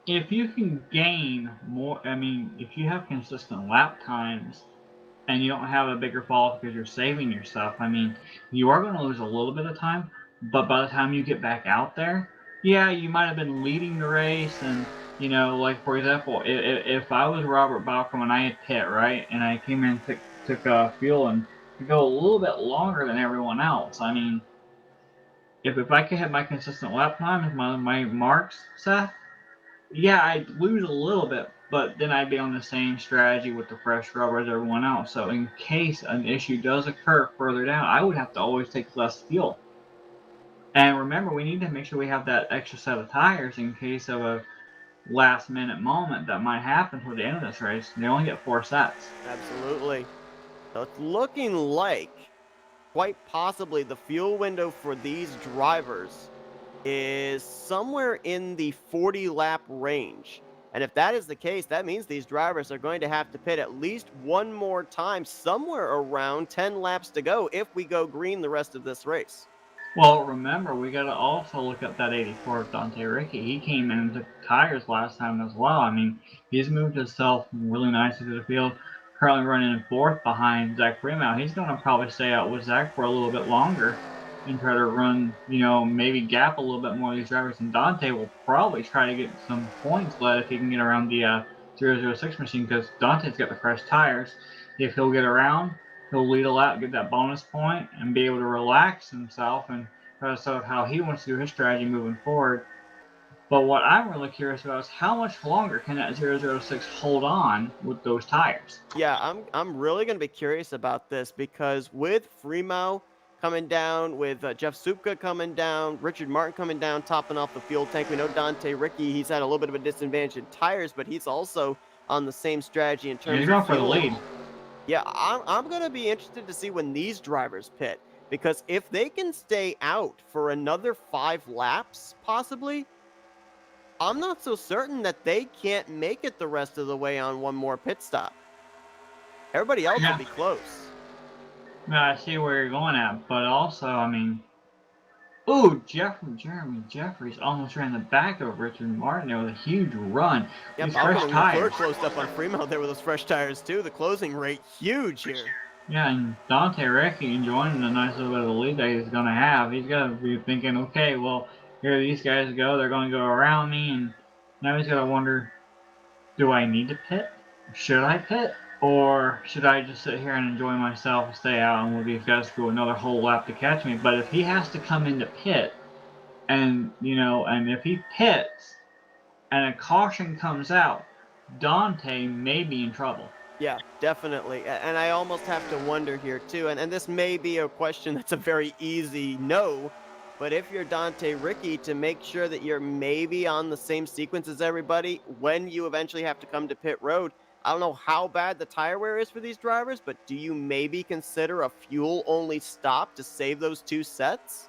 if you can gain more, if you have consistent lap times, and you don't have a bigger fall because you're saving yourself, you are going to lose a little bit of time, but by the time you get back out there, yeah, you might have been leading the race, and, like, for example, if I was Robert Balcom and I had pit, right, and I came in and took fuel and could go a little bit longer than everyone else, if I could hit my consistent lap time with my marks, Seth, yeah, I'd lose a little bit, but then I'd be on the same strategy with the fresh rubber as everyone else. So in case an issue does occur further down, I would have to always take less fuel. And remember, we need to make sure we have that extra set of tires in case of a last minute moment that might happen toward the end of this race. They only get 4 sets.
Absolutely. So it's looking like quite possibly the fuel window for these drivers is somewhere in the 40 lap range. And if that is the case, that means these drivers are going to have to pit at least one more time, somewhere around 10 laps to go if we go green the rest of this race.
Well, remember, we got to also look at that 84 of Dante Ricci. He came in and took tires last time as well. He's moved himself really nicely to the field, currently running in 4th behind Zach Fremont. He's going to probably stay out with Zach for a little bit longer and try to run, maybe gap a little bit more of these drivers. And Dante will probably try to get some points led if he can get around the 006 machine, because Dante's got the fresh tires. If he'll get around, he'll lead a lap, get that bonus point, and be able to relax himself and try to sort of how he wants to do his strategy moving forward. But what I'm really curious about is how much longer can that 006 hold on with those tires?
Yeah, I'm really going to be curious about this, because with Fremont coming down, with Jeff Supka coming down, Richard Martin coming down, topping off the fuel tank. We know Dante Ricci, he's had a little bit of a disadvantage in tires, but he's also on the same strategy in terms
He's
of
going for the
fuel.
lead.
Yeah, I'm going to be interested to see when these drivers pit, because if they can stay out for another 5 laps, possibly, I'm not so certain that they can't make it the rest of the way on one more pit stop. Everybody else will be close.
I see where you're going at, but also, Jeremy Jeffries almost ran the back of Richard Martin there with a huge run.
Yep,
These fresh tires.
closed up on Fremont there with those fresh tires too. The closing rate huge here.
Yeah, and Dante Ricci enjoying the nice little bit of the lead that he's going to have. He's got to be thinking, okay, well, here these guys go. They're going to go around me, and now he's got to wonder, do I need to pit? Should I pit? Or should I just sit here and enjoy myself and stay out and let these guys go another whole lap to catch me? But if he has to come into pit, and if he pits and a caution comes out, Dante may be in trouble.
Yeah, definitely. And I almost have to wonder here too, and this may be a question that's a very easy no, but if you're Dante Ricci, to make sure that you're maybe on the same sequence as everybody when you eventually have to come to pit road, I don't know how bad the tire wear is for these drivers, but do you maybe consider a fuel-only stop to save those 2 sets?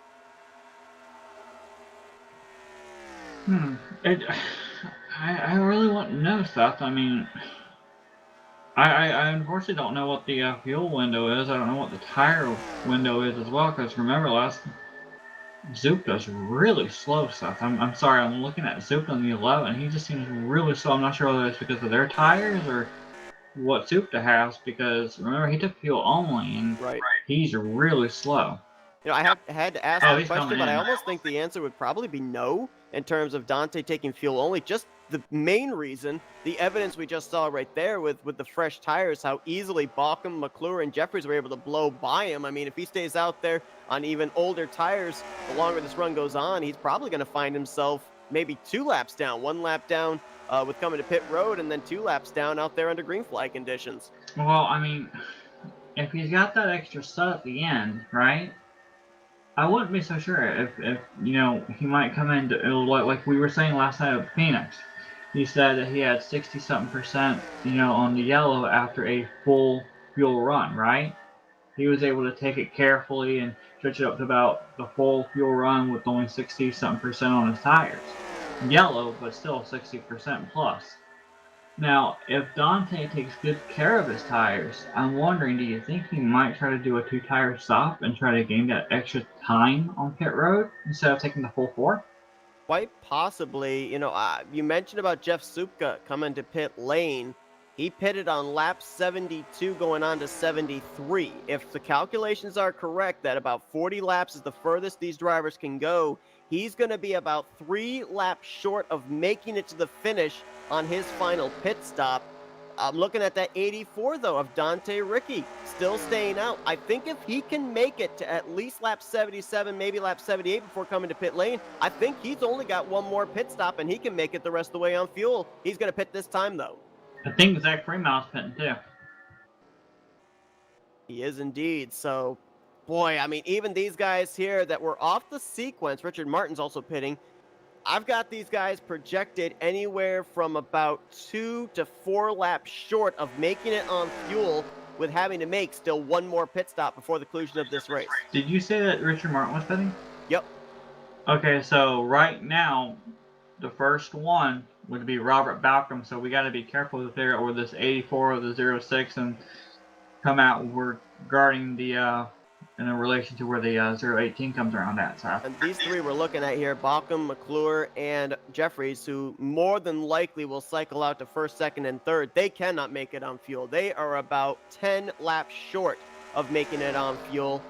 I really want to know, Seth. I mean, I unfortunately don't know what the fuel window is. I don't know what the tire window is as well. Because remember, last Zupka's really slow, Seth. I'm sorry. I'm looking at Zupka in the 11. He just seems really slow. I'm not sure whether it's because of their tires or what Zupka has. Because remember, he took fuel only, and
Right.
he's really slow.
You know, I had to ask
Oh,
the
he's coming
question, but I
in.
almost think the answer would probably be no in terms of Dante taking fuel only. Just the main reason, the evidence we just saw right there with the fresh tires, how easily Balkum, McClure, and Jeffries were able to blow by him. I mean, if he stays out there on even older tires, the longer this run goes on, he's probably going to find himself maybe 2 laps down, 1 lap down with coming to pit road, and then 2 laps down out there under green flag conditions.
Well, I mean, if he's got that extra set at the end, right? I wouldn't be so sure if you know he might come in like we were saying last night at Phoenix. He said that he had 60 something percent, you know, on the yellow after a full fuel run, right? He was able to take it carefully and stretch it up to about the full fuel run with only 60 something percent on his tires. Yellow, but still 60% plus. Now, if Dante takes good care of his tires, I'm wondering, do you think he might try to do a 2-tire stop and try to gain that extra time on pit road instead of taking the full 4?
Quite possibly, you know, you mentioned about Jeff Supka coming to pit lane. He pitted on lap 72 going on to 73. If the calculations are correct that about 40 laps is the furthest these drivers can go, he's going to be about 3 laps short of making it to the finish on his final pit stop. I'm looking at that 84, though, of Dante Ricky still staying out. I think if he can make it to at least lap 77, maybe lap 78 before coming to pit lane, I think he's only got 1 more pit stop and he can make it the rest of the way on fuel. He's going to pit this time, though.
I think Zach Fremont's pitting too.
He is indeed. So, boy, I mean, even these guys here that were off the sequence, Richard Martin's also pitting. I've got these guys projected anywhere from about 2 to 4 laps short of making it on fuel, with having to make still 1 more pit stop before the conclusion of this race.
Did you say that Richard Martin was pitting?
Yep.
Okay, so right now, the first one would be Robert Balcom, so we got to be careful to figure out where this 84 or the 06 and come out regarding the in relation to where the 018 comes around at. So.
And these 3 we're looking at here, Balcom, McClure, and Jeffries, who more than likely will cycle out to first, second, and third. They cannot make it on fuel. They are about 10 laps short of making it on fuel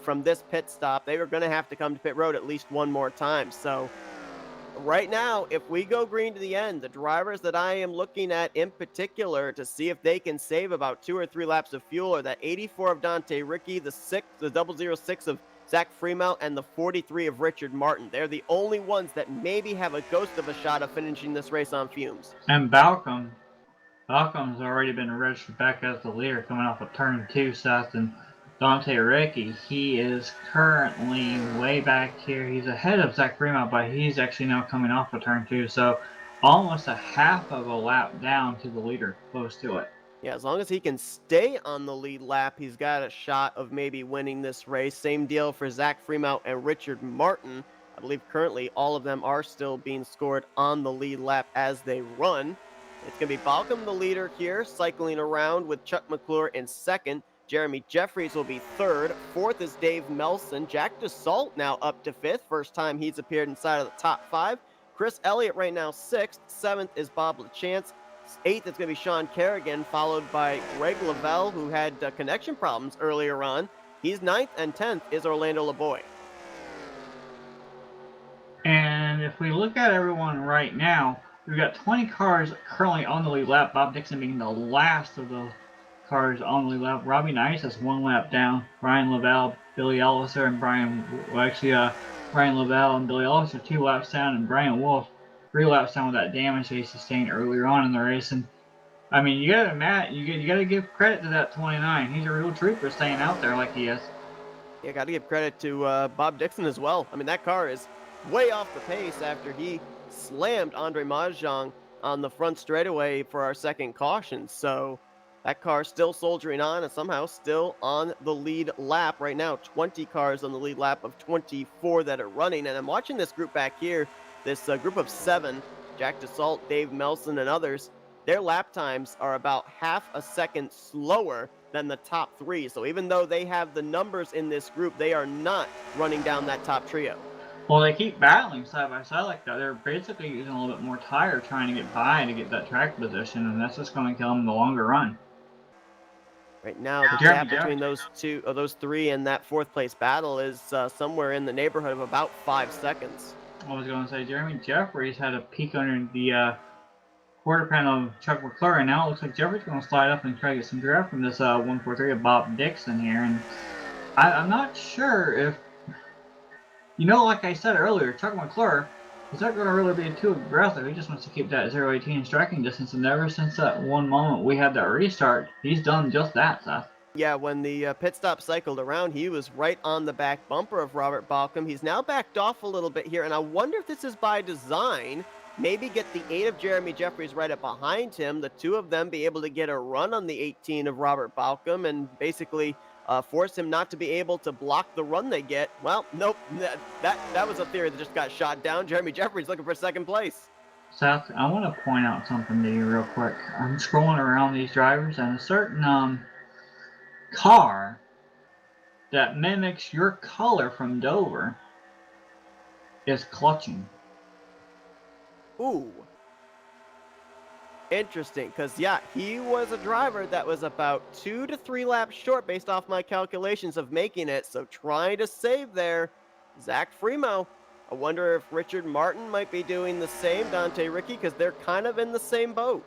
from this pit stop. They are going to have to come to pit road at least 1 more time. So right now, if we go green to the end, the drivers that I am looking at in particular to see if they can save about 2 or 3 laps of fuel are that 84 of Dante Ricky, the 006 of Zach Fremont, and the 43 of Richard Martin. They're the only ones that maybe have a ghost of a shot of finishing this race on fumes.
And Balcom's already been registered back as the leader coming off of turn 2, Seth, and Dante Ricky, he is currently way back here. He's ahead of Zach Fremont, but he's actually now coming off of turn 2, so almost a half of a lap down to the leader, close to it.
Yeah, as long as he can stay on the lead lap, he's got a shot of maybe winning this race. Same deal for Zach Fremont and Richard Martin. I believe currently all of them are still being scored on the lead lap as they run. It's going to be Balcom, the leader here, cycling around with Chuck McClure in second. Jeremy Jeffries will be third. Fourth is Dave Melson. Jack DeSalt now up to fifth. First time he's appeared inside of the top 5. Chris Elliott right now sixth. Seventh is Bob LaChance. Eighth is going to be Sean Kerrigan, followed by Greg Lavelle, who had connection problems earlier on. He's ninth, and 10th is Orlando LeBoy.
And if we look at everyone right now, we've got 20 cars currently on the lead lap, Bob Dixon being the last of the cars on the lead lap. Robbie Nice is 1 lap down. Brian Lavelle, Billy Elliser, and Brian Lavelle and Billy Ellis are 2 laps down, and Brian Wolf 3 laps down with that damage that he sustained earlier on in the race. And I mean, you gotta give credit to that 29. He's a real trooper staying out there like he is.
Yeah, got to give credit to Bob Dixon as well. I mean, that car is way off the pace after he slammed Andre Mahjong on the front straightaway for our second caution. So that car still soldiering on and somehow still on the lead lap right now. 20 cars on the lead lap of 24 that are running. And I'm watching this group back here, this group of 7. Jack DeSalt, Dave Melson, and others, their lap times are about half a second slower than the top 3. So even though they have the numbers in this group, they are not running down that top trio.
Well, they keep battling side by side like that. They're basically using a little bit more tire trying to get by to get that track position, and that's just going to kill them in the longer run.
Right now, the gap between those three and that 4th place battle is somewhere in the neighborhood of about 5 seconds.
I was going to say, Jeremy Jeffries had a peek under the quarter panel of Chuck McClure, and now it looks like Jeffries going to slide up and try to get some draft from this 143 of Bob Dixon here. And I'm not sure if, like I said earlier, Chuck McClure is not going to really be too aggressive. He just wants to keep that 0-18 striking distance, and ever since that one moment we had that restart, he's done just that, Seth.
Yeah, when the pit stop cycled around, he was right on the back bumper of Robert Balcom. He's now backed off a little bit here, and I wonder if this is by design. Maybe get the 8 of Jeremy Jeffries right up behind him, the 2 of them be able to get a run on the 18 of Robert Balcom and basically force him not to be able to block the run they get. Well, nope, that was a theory that just got shot down. Jeremy Jeffries looking for 2nd place.
Seth, I want to point out something to you real quick. I'm scrolling around these drivers, and a certain car that mimics your color from Dover is clutching.
Ooh. Interesting, because, yeah, he was a driver that was about 2 to 3 laps short based off my calculations of making it, so trying to save there, Zach Fremo. I wonder if Richard Martin might be doing the same, Dante Ricky, because they're kind of in the same boat.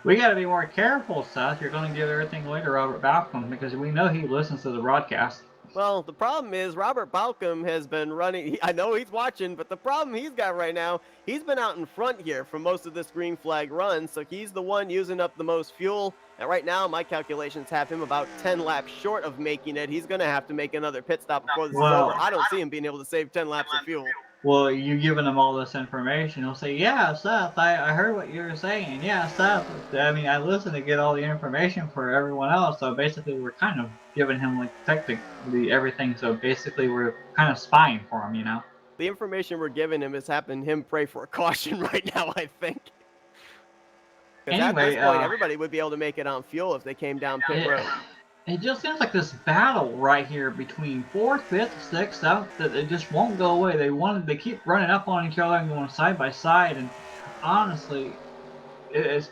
We got to be more careful, Seth. You're going to give everything away to Robert Balcom because we know he listens to the broadcast.
Well, the problem is Robert Balcom has been running. I know he's watching, but the problem he's got right now, he's been out in front here for most of this green flag run, so he's the one using up the most fuel. And right now, my calculations have him about 10 laps short of making it. He's going to have to make another pit stop before this is over. I don't see him being able to save 10 laps of fuel.
Well, you giving them all this information, he'll say, yeah, Seth, I heard what you were saying. Yeah, Seth, I mean, I listened to get all the information for everyone else. So basically, we're kind of giving him, like, technically everything. So basically, we're kind of spying for him,
The information we're giving him is having him pray for a caution right now, I think. Because
anyway,
at this point, everybody would be able to make it on fuel if they came down pit road.
It just seems like this battle right here between 4th, 5th, 6th, 7th, that it just won't go away. They keep running up on each other and going side by side, and honestly, it's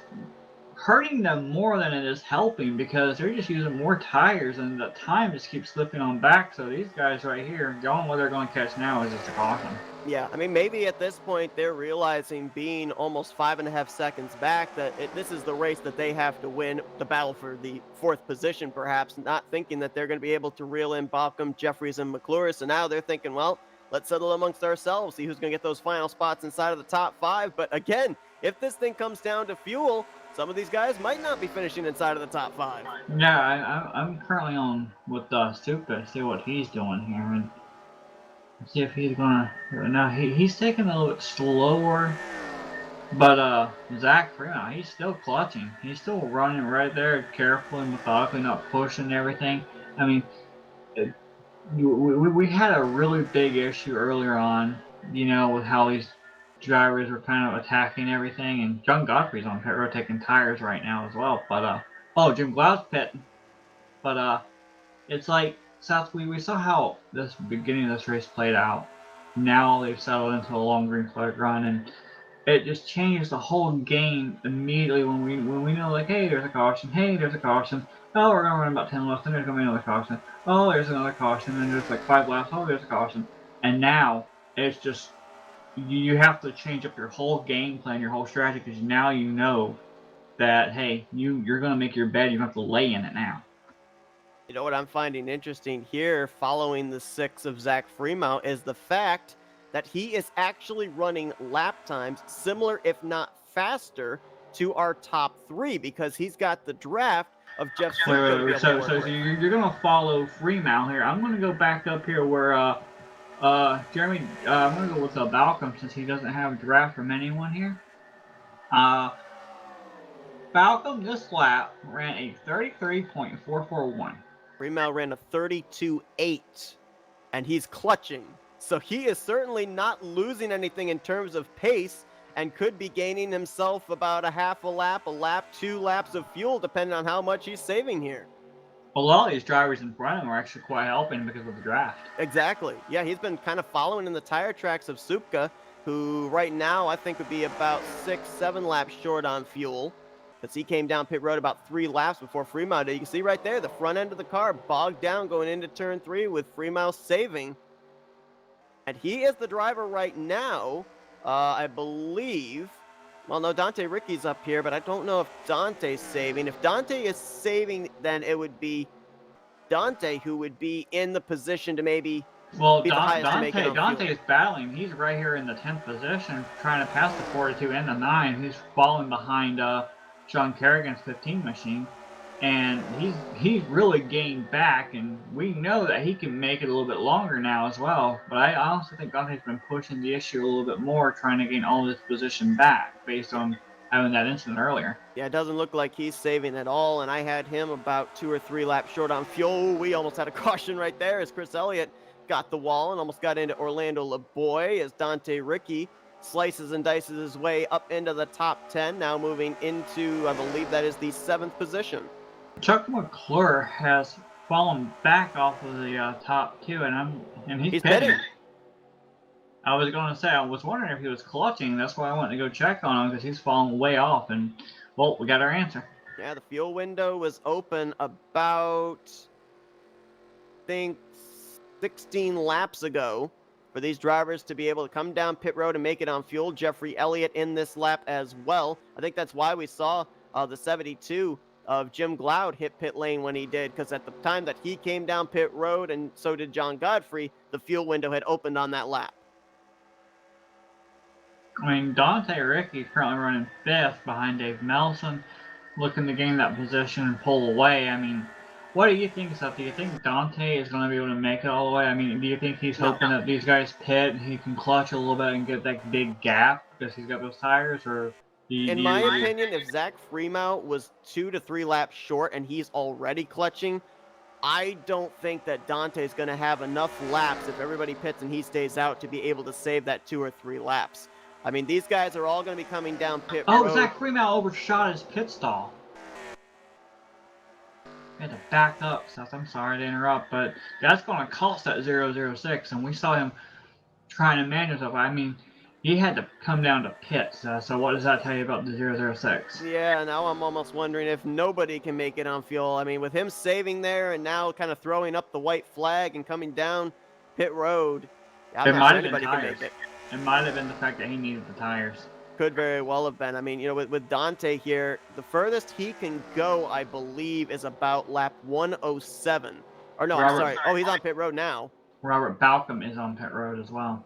hurting them more than it is helping because they're just using more tires and the time just keeps slipping on back. So these guys right here, going where they're going to catch now is just a caution.
Yeah, I mean, maybe at this point they're realizing being almost 5.5 seconds back that this is the race that they have to win, the battle for the 4th position perhaps, not thinking that they're going to be able to reel in Balcom, Jeffries, and McClure. So now they're thinking, well, let's settle amongst ourselves, see who's going to get those final spots inside of the top 5. But again, if this thing comes down to fuel, some of these guys might not be finishing inside of the top 5.
Yeah, I'm currently on with Stupa, see what he's doing here, and see if he's gonna. Now he's taking a little bit slower, but Zach Freeman, he's still clutching. He's still running right there, carefully and methodically, not pushing everything. I mean, we had a really big issue earlier on, with how these drivers were kind of attacking everything, and John Godfrey's on pit road taking tires right now as well. But Jim Glau's pitting, but it's like. Seth, we saw how this beginning of this race played out. Now they've settled into a long green flag run, and it just changed the whole game immediately when we know, like, hey, there's a caution, hey, there's a caution. Oh, we're gonna run about 10 left, and there's gonna be another caution. Oh, there's another caution, and there's like 5 laps. Oh, there's a caution, and now it's just you have to change up your whole game plan, your whole strategy, because now you know that hey, you're gonna make your bed, you have to lay in it now.
You know what I'm finding interesting here, following the 6 of Zach Freemount, is the fact that he is actually running lap times similar, if not faster, to our top 3 because he's got the draft of Jeff.
So you're going to follow Freemount here. I'm going to go back up here where Jeremy. I'm going to go with Balcom since he doesn't have a draft from anyone here. Balcom this lap ran a 33.441.
Freemount ran a 32.8, and he's clutching. So he is certainly not losing anything in terms of pace, and could be gaining himself about a half a lap, 2 laps of fuel, depending on how much he's saving here.
A lot of these drivers in front of him are actually quite helping because of the draft.
Exactly. Yeah, he's been kind of following in the tire tracks of Supka, who right now I think would be about 6, 7 laps short on fuel. Because he came down pit road about 3 laps before Fremont did. You can see right there, the front end of the car bogged down going into turn 3 with Fremont saving. And he is the driver right now, I believe. Well, no, Dante Ricci's up here, but I don't know if Dante's saving. If Dante is saving, then it would be Dante who would be in the position to maybe
Well,
be the highest to make it on
Dante
fuel.
is battling. He's right here in the 10th position, trying to pass the 42 and the 9. He's falling behind Sean Kerrigan's 15 machine, and he's really gained back. And we know that he can make it a little bit longer now as well. But I also think Dante's been pushing the issue a little bit more, trying to gain all this position back based on having that incident earlier.
Yeah, it doesn't look like he's saving at all, and I had him about 2 or 3 laps short on fuel. We almost had a caution right there as Chris Elliott got the wall and almost got into Orlando LeBoy as Dante Ricci slices and dices his way up into the top 10, now moving into, I believe that is the 7th position.
Chuck McClure has fallen back off of the top 2, and he's pitting. I was going to say, I was wondering if he was clutching. That's why I went to go check on him, because he's fallen way off. And, well, we got our answer.
Yeah, the fuel window was open about, I think, 16 laps ago for these drivers to be able to come down pit road and make it on fuel. Jeffrey Elliott in this lap as well. I think that's why we saw the 72 of Jim Glaude hit pit lane when he did, because at the time that he came down pit road, and so did John Godfrey, the fuel window had opened on that lap.
I mean, Dante Ricci currently running 5th behind Dave Melson, looking to gain that position and pull away. I mean, what do you think, Seth? Do you think Dante is going to be able to make it all the way? I mean, do you think he's hoping that these guys pit and he can clutch a little bit and get that big gap because he's got those tires? Or
in my opinion, if Zach Fremont was 2 to 3 laps short and he's already clutching, I don't think that Dante's going to have enough laps if everybody pits and he stays out to be able to save that 2 or 3 laps. I mean, these guys are all going to be coming down pit road.
Oh, Zach Fremont overshot his pit stall. I had to back up, Seth. I'm sorry to interrupt, but that's going to cost that 006, and we saw him trying to manage himself. I mean, he had to come down to pits, so what does that tell you about the 006?
Yeah, now I'm almost wondering if nobody can make it on fuel. I mean, with him saving there and now kind of throwing up the white flag and coming down pit road, I'm not sure anybody can make it.
It might have been the fact that he needed the tires.
Could very well have been. I mean, you know, with Dante here, the furthest he can go, I believe, is about lap 107. Or no, I'm sorry. Oh, he's on pit road now.
Robert Balcom is on pit road as well.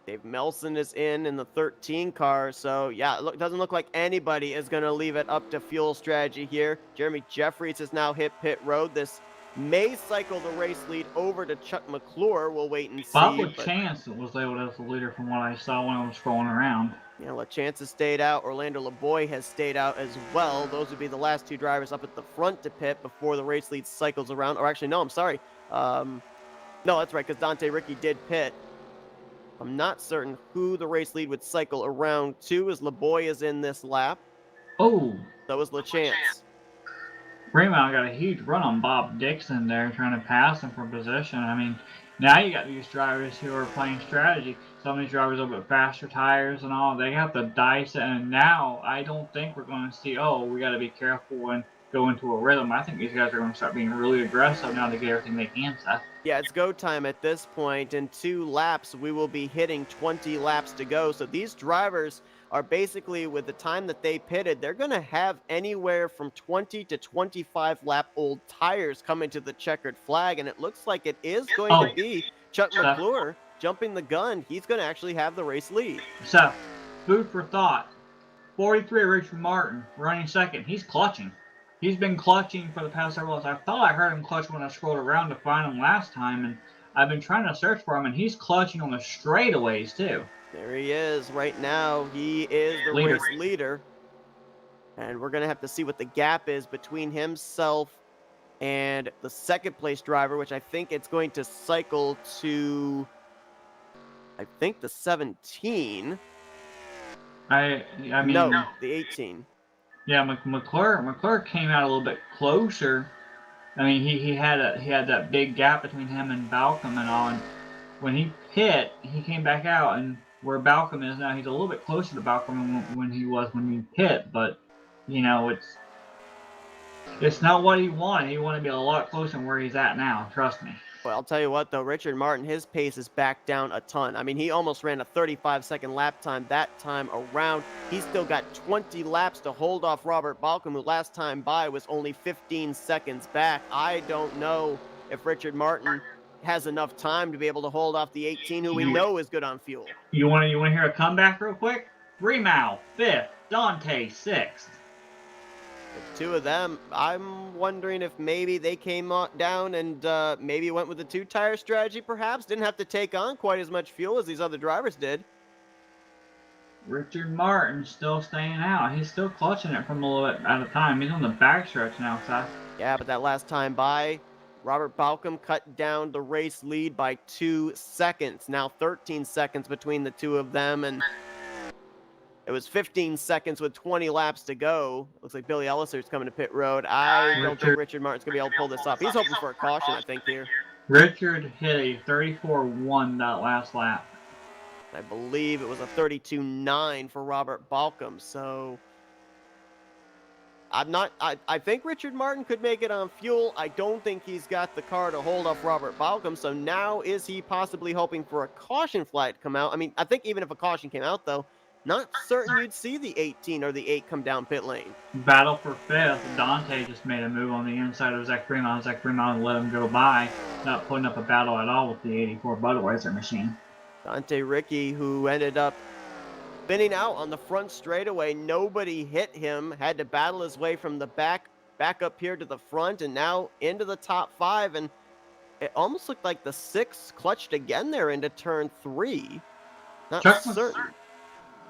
Dave Melson is in the 13 car. So, yeah, it doesn't look like anybody is going to leave it up to fuel strategy here. Jeremy Jeffries has now hit pit road. This may cycle the race lead over to Chuck McClure. We'll wait and see.
Bob LaChance was labeled as the leader from what I saw when I was scrolling around.
Yeah, LaChance has stayed out. Orlando LeBoy has stayed out as well. Those would be the last 2 drivers up at the front to pit before the race lead cycles around. Or actually, no, I'm sorry. No, that's right, because Dante Ricci did pit. I'm not certain who the race lead would cycle around to, as LeBoy is in this lap.
Oh.
So is LaChance.
Fremont got a huge run on Bob Dixon there, trying to pass him from position. I mean, now you got these drivers who are playing strategy. Some of these drivers a little bit faster tires and all. They have to dice it, and now I don't think we're going to see, oh, we got to be careful and go into a rhythm. I think these guys are going to start being really aggressive now to get everything they can, Seth.
Yeah, it's go time at this point. In 2 laps, we will be hitting 20 laps to go. So these drivers are basically, with the time that they pitted, they're going to have anywhere from 20 to 25 lap old tires coming to the checkered flag. And it looks like it is going to be Chuck McClure jumping the gun. He's going to actually have the race lead.
Seth, food for thought. 43, Richard Martin, running second. He's clutching. He's been clutching for the past several months. I thought I heard him clutch when I scrolled around to find him last time, and I've been trying to search for him, and he's clutching on the straightaways, too.
There he is right now. He is the race leader. And we're going to have to see what the gap is between himself and the second place driver, which I think it's going to cycle to, I think, the 17.
I mean,
No, the 18.
yeah, McClure came out a little bit closer. I mean, he had that big gap between him and Balcom and all. And when he hit, he came back out, and where Balcom is now, he's a little bit closer to Balcom when he was when he hit. But you know, it's not what he wanted. He wanted to be a lot closer than where he's at now. Trust me.
Well, I'll tell you what, though, Richard Martin, his pace is back down a ton. I mean, he almost ran a 35-second lap time that time around. He's still got 20 laps to hold off Robert Balcom, who last time by was only 15 seconds back. I don't know if Richard Martin has enough time to be able to hold off the 18, who we know is good on fuel.
You want to hear a comeback real quick? Remau 5th, Dante 6th.
The two of them, I'm wondering if maybe they came down and maybe went with the two-tire strategy, perhaps. Didn't have to take on quite as much fuel as these other drivers did.
Richard Martin still staying out. He's still clutching it from a little bit at a time. He's on the backstretch now, Seth.
Yeah, but that last time by, Robert Balcom cut down the race lead by 2 seconds. Now 13 seconds between the two of them, and it was 15 seconds with 20 laps to go. Looks like Billy Elliser's coming to pit road. I don't think Richard Martin's going to be able to pull this off. He's hoping for a caution, I think, here.
Richard hit a 34.1 that last lap.
I believe it was a 32.9 for Robert Balcom, so I think Richard Martin could make it on fuel. I don't think he's got the car to hold off Robert Balcom, so now is he possibly hoping for a caution flag to come out? I mean, I think even if a caution came out, though, not certain you'd see the 18 or the 8 come down pit lane.
Battle for 5th. Dante just made a move on the inside of Zach Fremont. Zach Fremont let him go by, not putting up a battle at all with the 84 Budweiser machine.
Dante Ricky, who ended up spinning out on the front straightaway. Nobody hit him, had to battle his way from the back up here to the front, and now into the top 5. And it almost looked like the 6 clutched again there into turn 3. Not certain.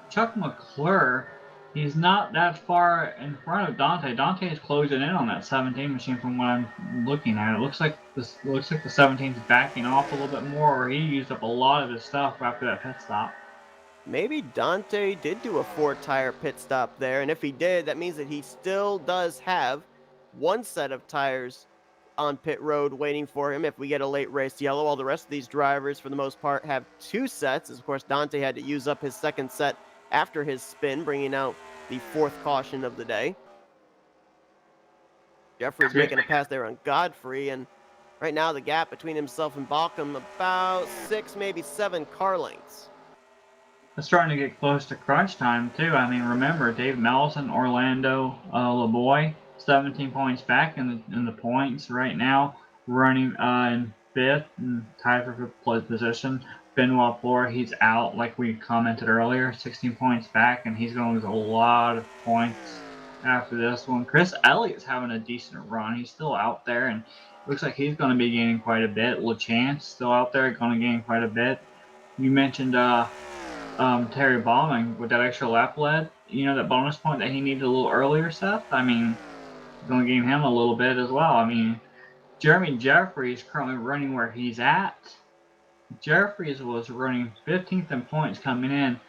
Chuck McClure, he's not that far in front of Dante. Dante is closing in on that 17 machine from what I'm looking at. It looks like the 17's backing off a little bit more, or he used up a lot of his stuff after that pit stop.
Maybe Dante did do a 4-tire pit stop there, and if he did, that means that he still does have one set of tires on pit road waiting for him if we get a late race yellow. All the rest of these drivers, for the most part, have 2 sets, as of course Dante had to use up his second set after his spin, bringing out the 4th caution of the day. Jeffrey's making a pass there on Godfrey, and right now the gap between himself and Balcom about 6, maybe 7 car lengths.
It's starting to get close to crunch time, too. I mean, remember, Dave Mellison, Orlando LeBoy, 17 points back in the points right now, running in 5th and tied for 5th position. Benoit Flora, he's out, like we commented earlier, 16 points back, and he's going to lose a lot of points after this one. Chris Elliott's having a decent run. He's still out there, and it looks like he's going to be gaining quite a bit. LeChance still out there, going to gain quite a bit. You mentioned Terry Bauman with that extra lap lead. You know, that bonus point that he needed a little earlier, Seth? I mean, going to gain him a little bit as well. I mean, Jeremy Jeffries currently running where he's at. Jeffries was running 15th in points coming in,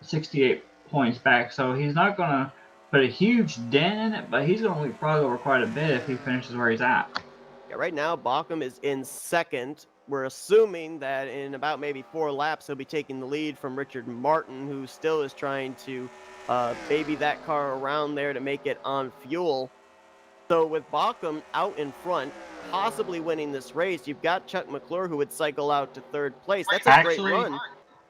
68 points back. So he's not going to put a huge dent in it, but he's going to leapfrog over quite a bit if he finishes where he's at.
Yeah, right now, Balcom is in 2nd. We're assuming that in about maybe 4 laps, he'll be taking the lead from Richard Martin, who still is trying to baby that car around there to make it on fuel. So with Balcom out in front, possibly winning this race, you've got Chuck McClure, who would cycle out to 3rd place. That's a great run.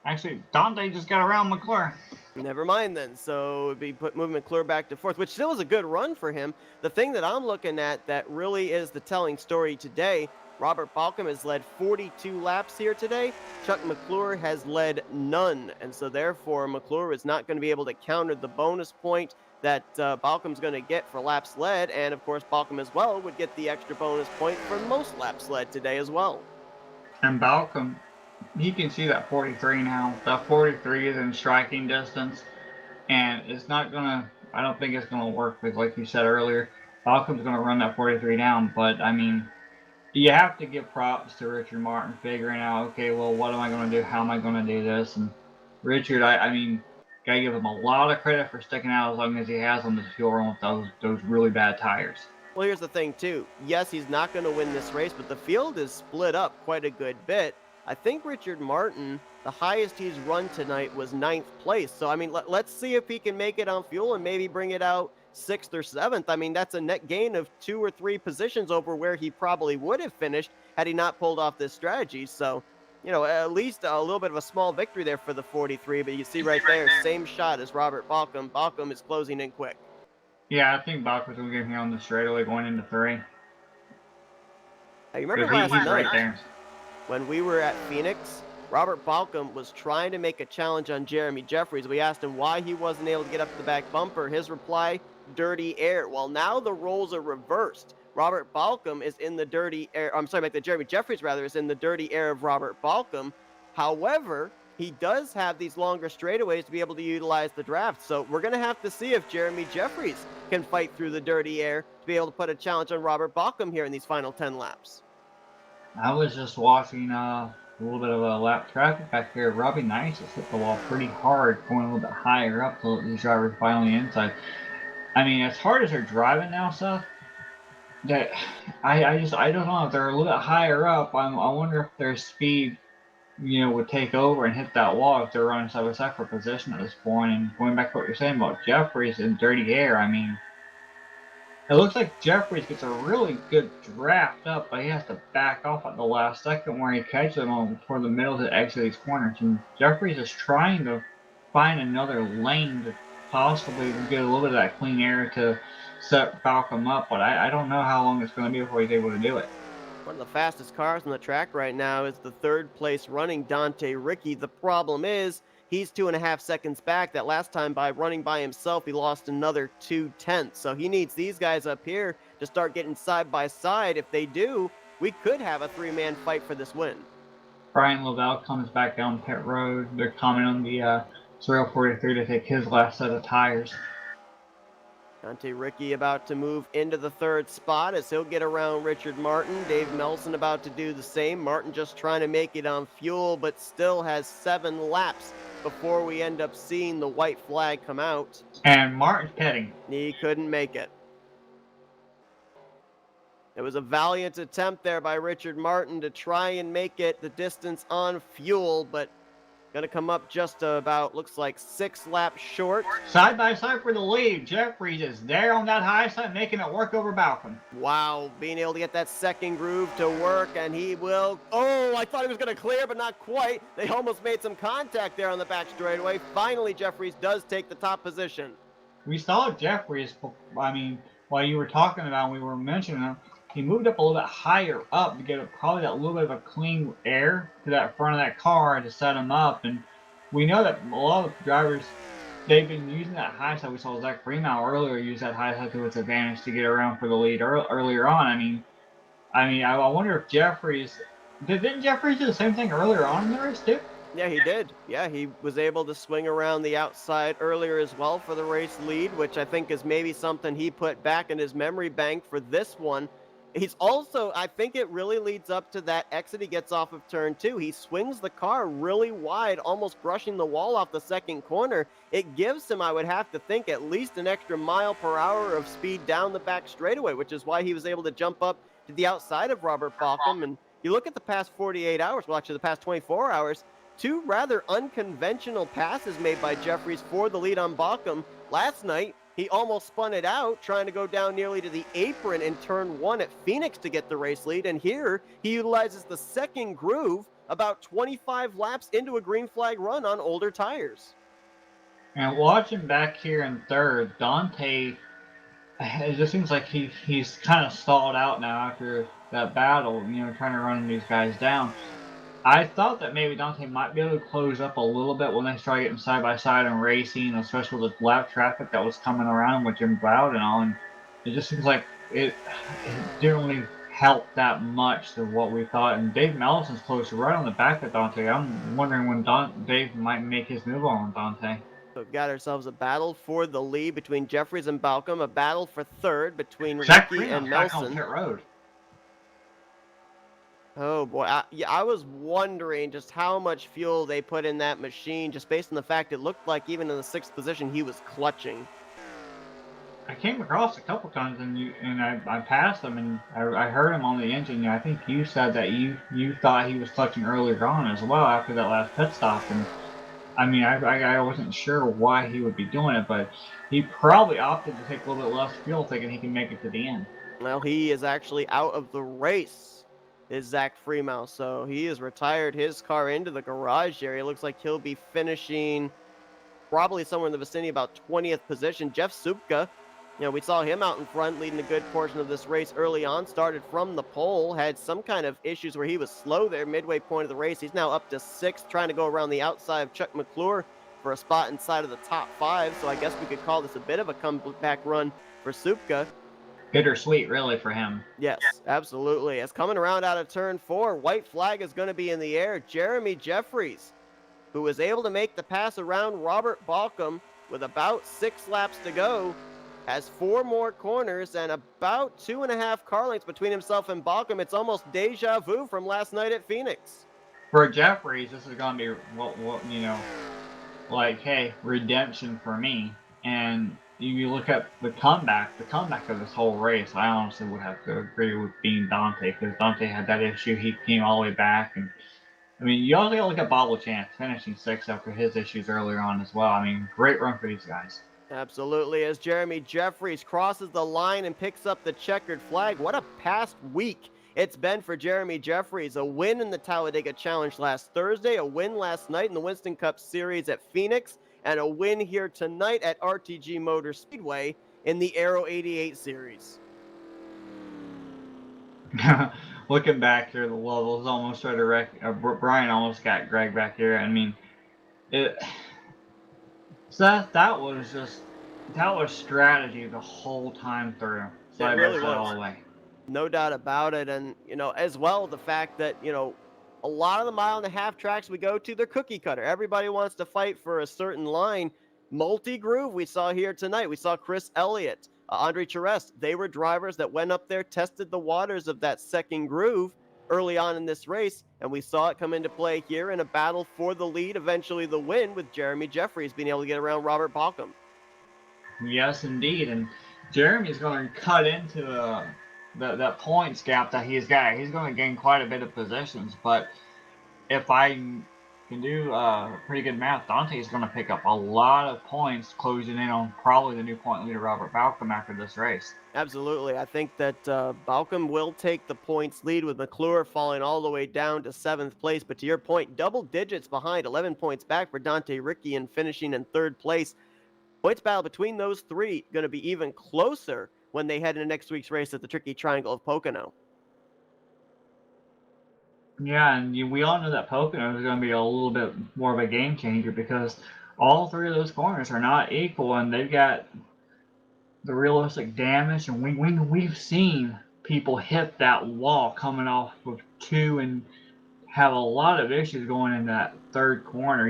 Actually, Dante just got around McClure.
Never mind then. So it'd be moving McClure back to 4th, which still is a good run for him. The thing that I'm looking at that really is the telling story today, Robert Balcom has led 42 laps here today. Chuck McClure has led none. And so therefore, McClure is not going to be able to counter the bonus point that Balcom's going to get for laps led. And of course, Balcom as well would get the extra bonus point for most laps led today as well.
And Balcom, you can see that 43 now. That 43 is in striking distance. And it's not going to, I don't think it's going to work with, like you said earlier, Balcom's going to run that 43 down. But I mean, you have to give props to Richard Martin figuring out, okay, well, what am I going to do? How am I going to do this? And Richard, I mean, Gotta give him a lot of credit for sticking out as long as he has on this fuel run with those really bad tires.
Well, here's the thing, too. Yes, he's not going to win this race, but the field is split up quite a good bit. I think Richard Martin, the highest he's run tonight was 9th place. So, I mean, let's see if he can make it on fuel and maybe bring it out 6th or 7th. I mean, that's a net gain of 2 or 3 positions over where he probably would have finished had he not pulled off this strategy. So, you know, at least a little bit of a small victory there for the 43. But you see right there, same shot as Robert Balcom. Balcom is closing in quick.
Yeah, I think Bach was going to get here on the straightaway going into 3.
Now, you remember last
He's
night
right there.
when we were at Phoenix, Robert Balcom was trying to make a challenge on Jeremy Jeffries. We asked him why he wasn't able to get up to the back bumper. His reply, dirty air. Well, now the roles are reversed. Robert Balcom is in the dirty air. I'm sorry, Jeremy Jeffries, rather, is in the dirty air of Robert Balcom. However, he does have these longer straightaways to be able to utilize the draft. So we're going to have to see if Jeremy Jeffries can fight through the dirty air to be able to put a challenge on Robert Balcom here in these final 10 laps.
I was just watching a little bit of a lap traffic back here. Robbie Nice has hit the wall pretty hard, going a little bit higher up to these drivers finally inside. I mean, as hard as they're driving now, Seth, that I don't know if they're a little bit higher up. I wonder if their speed, would take over and hit that wall if they're running side by side for position at this point. And going back to what you're saying about Jeffries and dirty air, I mean, it looks like Jeffries gets a really good draft up, but he has to back off at the last second where he catches him before the middle to exit these corners. And Jeffries is trying to find another lane to possibly get a little bit of that clean air to set Balcom up, but I don't know how long it's going to be before he's able to do it.
One of the fastest cars on the track right now is the 3rd place running Dante Ricky. The problem is he's 2.5 seconds back. That last time by running by himself, he lost another 2/10. So he needs these guys up here to start getting side by side. If they do, we could have a 3-man fight for this win.
Brian Lavelle comes back down pit road. They're coming on the Surreal 43 to take his last set of tires.
Dante Ricky about to move into the 3rd spot as he'll get around Richard Martin. Dave Melson about to do the same. Martin just trying to make it on fuel, but still has 7 laps before we end up seeing the white flag come out.
And Martin's pitting.
He couldn't make it. It was a valiant attempt there by Richard Martin to try and make it the distance on fuel, but gonna come up just about, looks like 6 laps short.
Side by side for the lead. Jeffries is there on that high side, making it work over Balcom.
Wow, being able to get that second groove to work, and he will. Oh, I thought he was gonna clear, but not quite. They almost made some contact there on the back straightaway. Finally, Jeffries does take the top position.
We saw Jeffries, I mean, while you were talking about, we were mentioning him, he moved up a little bit higher up to get probably that little bit of a clean air to that front of that car to set him up. And we know that a lot of drivers, they've been using that high side. We saw Zach Freeman earlier use that high side to its advantage to get around for the lead earlier on. I wonder if Jeffries, didn't Jeffries do the same thing earlier on in the race too?
Yeah, he did. Yeah, he was able to swing around the outside earlier as well for the race lead, which I think is maybe something he put back in his memory bank for this one. He's also, I think it really leads up to that exit he gets off of turn 2. He swings the car really wide, almost brushing the wall off the second corner. It gives him, I would have to think, at least an extra mile per hour of speed down the back straightaway, which is why he was able to jump up to the outside of Robert Balcom. And you look at the past 48 hours, well, actually the past 24 hours, 2 rather unconventional passes made by Jeffries for the lead on Balcom. Last night, he almost spun it out, trying to go down nearly to the apron in turn 1 at Phoenix to get the race lead. And here, he utilizes the second groove about 25 laps into a green flag run on older tires.
And watching back here in 3rd, Dante, it just seems like he's kind of stalled out now after that battle, trying to run these guys down. I thought that maybe Dante might be able to close up a little bit when they start getting side by side and racing, especially with the lap traffic that was coming around with Jim Brown and all. And it just seems like it didn't really help that much to what we thought. And Dave Mellison's close right on the back of Dante. I'm wondering when Dave might make his move on Dante.
So we've got ourselves a battle for the lead between Jeffries and Balcom, a battle for 3rd between
Zach
Ricky and
back on
Melson.
pit road.
Oh boy, yeah, I was wondering just how much fuel they put in that machine, just based on the fact it looked like even in the sixth position he was clutching.
I came across a couple times and I passed him and I heard him on the engine. I think you said that you thought he was clutching earlier on as well after that last pit stop. And I mean, I wasn't sure why he would be doing it, but he probably opted to take a little bit less fuel, thinking he can make it to the end.
Well, he is actually out of the race, is Zach Freemouth. So he has retired his car into the garage area. Looks like he'll be finishing probably somewhere in the vicinity about 20th position. Jeff Supka, we saw him out in front leading a good portion of this race early on, started from the pole, had some kind of issues where he was slow there midway point of the race. He's now up to sixth, trying to go around the outside of Chuck McClure for a spot inside of the top five. So I guess we could call this a bit of a comeback run for Supka.
Bittersweet, really, for him.
Yes, absolutely. As coming around out of turn four, white flag is going to be in the air. Jeremy Jeffries, who was able to make the pass around Robert Balcom with about 6 laps to go, has 4 more corners and about 2.5 car lengths between himself and Balcom. It's almost deja vu from last night at Phoenix.
For Jeffries, this is going to be like, hey, redemption for me. And you look at the comeback of this whole race, I honestly would have to agree with being Dante, because Dante had that issue. He came all the way back. And I mean, you also got to look at Bobble Chance finishing sixth after his issues earlier on as well. I mean, great run for these guys.
Absolutely, as Jeremy Jeffries crosses the line and picks up the checkered flag. What a past week it's been for Jeremy Jeffries. A win in the Talladega Challenge last Thursday, a win last night in the Winston Cup Series at Phoenix, and a win here tonight at RTG Motor Speedway in the Aero 88 Series.
Looking back here, the levels almost tried to wreck. Brian almost got Greg back here. I mean, it. So that was strategy the whole time through. So
It really
I
was.
all the way.
No doubt about it. And, as well, the fact that, a lot of the mile-and-a-half tracks we go to, they're cookie cutter. Everybody wants to fight for a certain line. Multi-groove we saw here tonight. We saw Chris Elliott, Andre Charest. They were drivers that went up there, tested the waters of that second groove early on in this race, and we saw it come into play here in a battle for the lead, eventually the win, with Jeremy Jeffries being able to get around Robert Balcom.
Yes, indeed. And Jeremy's going to cut into that points gap that he's got. He's going to gain quite a bit of positions, but if I can do pretty good math, Dante is going to pick up a lot of points, closing in on probably the new point leader, Robert Balcom, after this race.
Absolutely. I think that Balcom will take the points lead, with McClure falling all the way down to 7th place. But to your point, double digits behind, 11 points back for Dante Ricky and finishing in 3rd place. Points battle between those three going to be even closer when they head into next week's race at the Tricky Triangle of Pocono.
Yeah, and we all know that Pocono is going to be a little bit more of a game changer, because all 3 of those corners are not equal, and they've got the realistic damage, and we've seen people hit that wall coming off of 2 and have a lot of issues going in that 3rd corner.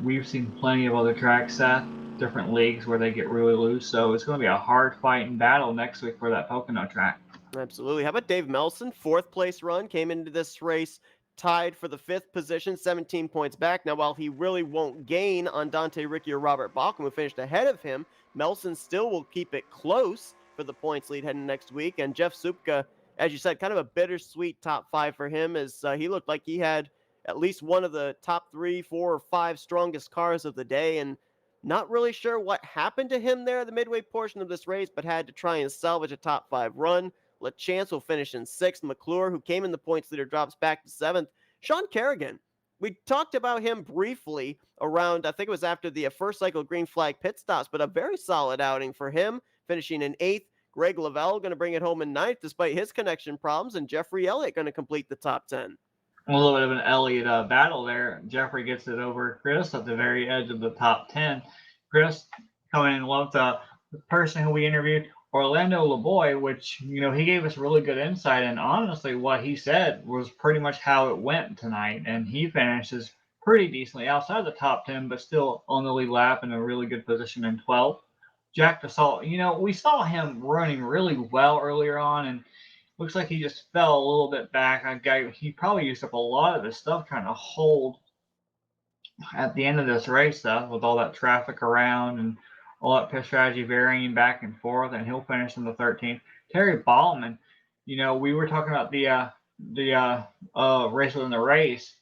We've seen plenty of other tracks at different leagues where they get really loose, so it's going to be a hard fight and battle next week for that Pocono track.
Absolutely. How about Dave Melson? 4th place run, came into this race tied for the 5th position, 17 points back. Now, while he really won't gain on Dante Ricky or Robert Balcom, who finished ahead of him, Melson still will keep it close for the points lead heading next week. And Jeff Supka, as you said, kind of a bittersweet top 5 for him, as he looked like he had at least one of the top 3, 4, or 5 strongest cars of the day. And not really sure what happened to him there at the midway portion of this race, but had to try and salvage a top 5 run. LeChance will finish in 6th. McClure, who came in the points leader, drops back to 7th. Sean Kerrigan, we talked about him briefly around, I think it was after the first cycle green flag pit stops, but a very solid outing for him, finishing in 8th. Greg Lavelle going to bring it home in 9th despite his connection problems, and Jeffrey Elliott going to complete the top 10.
A little bit of an Elliott battle there. Jeffrey gets it over Chris at the very edge of the top 10. Chris coming in loved the person who we interviewed, Orlando LeBoy, which, he gave us really good insight, and honestly what he said was pretty much how it went tonight, and he finishes pretty decently outside the top 10, but still on the lead lap in a really good position in 12th. Jack DeSalt, we saw him running really well earlier on, and Looks like he just fell a little bit back. He probably used up a lot of his stuff trying to hold at the end of this race stuff with all that traffic around and all that pit strategy varying back and forth, and he'll finish in the 13th. Terry Ballman, we were talking about the race within the race.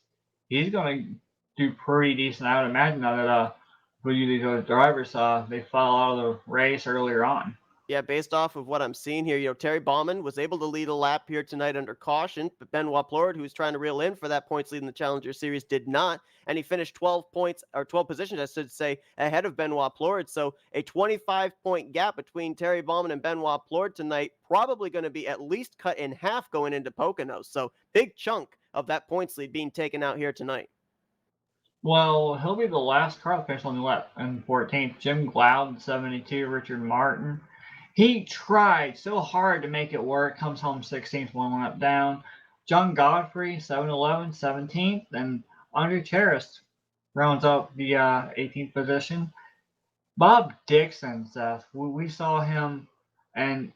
He's going to do pretty decent. I would imagine now that these drivers they fell out of the race earlier on.
Yeah, based off of what I'm seeing here, Terry Baumann was able to lead a lap here tonight under caution, but Benoit Plord, who's trying to reel in for that points lead in the Challenger Series, did not, and he finished 12 points, or 12 positions, I should say, ahead of Benoit Plord. So a 25-point gap between Terry Baumann and Benoit Plord tonight, probably going to be at least cut in half going into Poconos. So big chunk of that points lead being taken out here tonight.
Well, he'll be the last car to finish on the lap in 14th. Jim Gloud, 72. Richard Martin. He tried so hard to make it work. Comes home 16th, one lap down. John Godfrey, 7-11, 17th. And Andre Terrace rounds up the 18th position. Bob Dixon, Seth, we saw him, and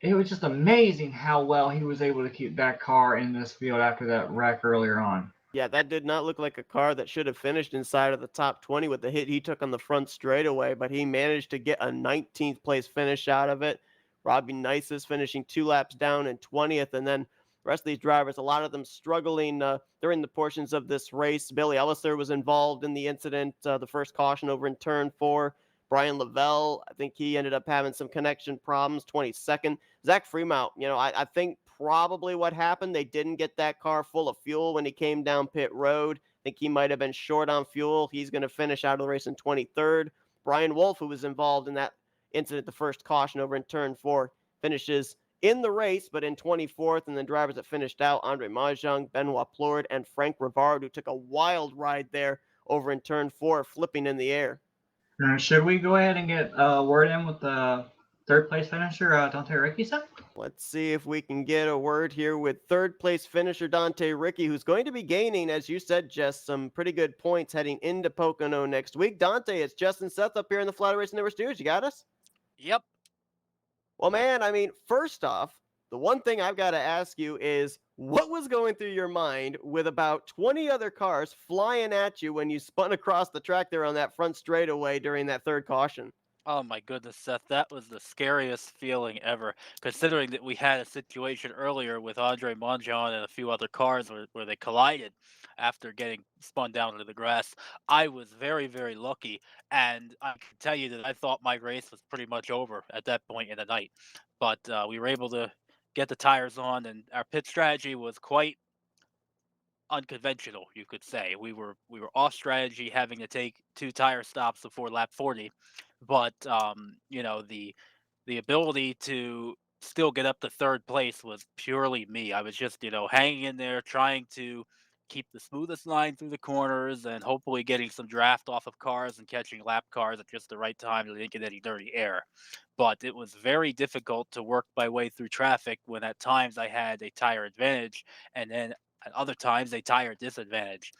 it was just amazing how well he was able to keep that car in this field after that wreck earlier on.
Yeah, that did not look like a car that should have finished inside of the top 20 with the hit he took on the front straightaway, but he managed to get a 19th place finish out of it. Robbie Nices finishing 2 laps down in 20th, and then the rest of these drivers, a lot of them struggling during the portions of this race. Billy Elliser was involved in the incident, the first caution over in turn 4. Brian Lavelle, I think he ended up having some connection problems, 22nd. Zach Fremont, I think probably what happened, they didn't get that car full of fuel when he came down pit road. I think he might have been short on fuel. He's going to finish out of the race in 23rd. Brian Wolf, who was involved in that incident, the first caution over in turn 4, finishes in the race, but in 24th. And then drivers that finished out, Andre Mahjong, Benoit Plord, and Frank Rivard, who took a wild ride there over in turn 4, flipping in the air.
Should we go ahead and get a word in with the third place finisher, Dante Ricky, Seth?
Let's see if we can get a word here with third place finisher Dante Ricky, who's going to be gaining, as you said, Jess, some pretty good points heading into Pocono next week. Dante, it's Justin Seth up here in the Flatout Racing Network studios. You got us?
Yep.
Well, man, I mean, first off, the one thing I've got to ask you is what was going through your mind with about 20 other cars flying at you when you spun across the track there on that front straightaway during that third caution?
Oh my goodness, Seth, that was the scariest feeling ever. Considering that we had a situation earlier with Andre Monjon and a few other cars where they collided after getting spun down into the grass. I was very, very lucky, and I can tell you that I thought my race was pretty much over at that point in the night. But we were able to get the tires on, and our pit strategy was quite unconventional, you could say. We were off strategy, having to take 2 tire stops before lap 40, but the ability to still get up to third place was purely me. I was just hanging in there, trying to keep the smoothest line through the corners, and hopefully getting some draft off of cars and catching lap cars at just the right time so they didn't get any dirty air. But it was very difficult to work my way through traffic when at times I had a tire advantage, and then at other times a tire disadvantage.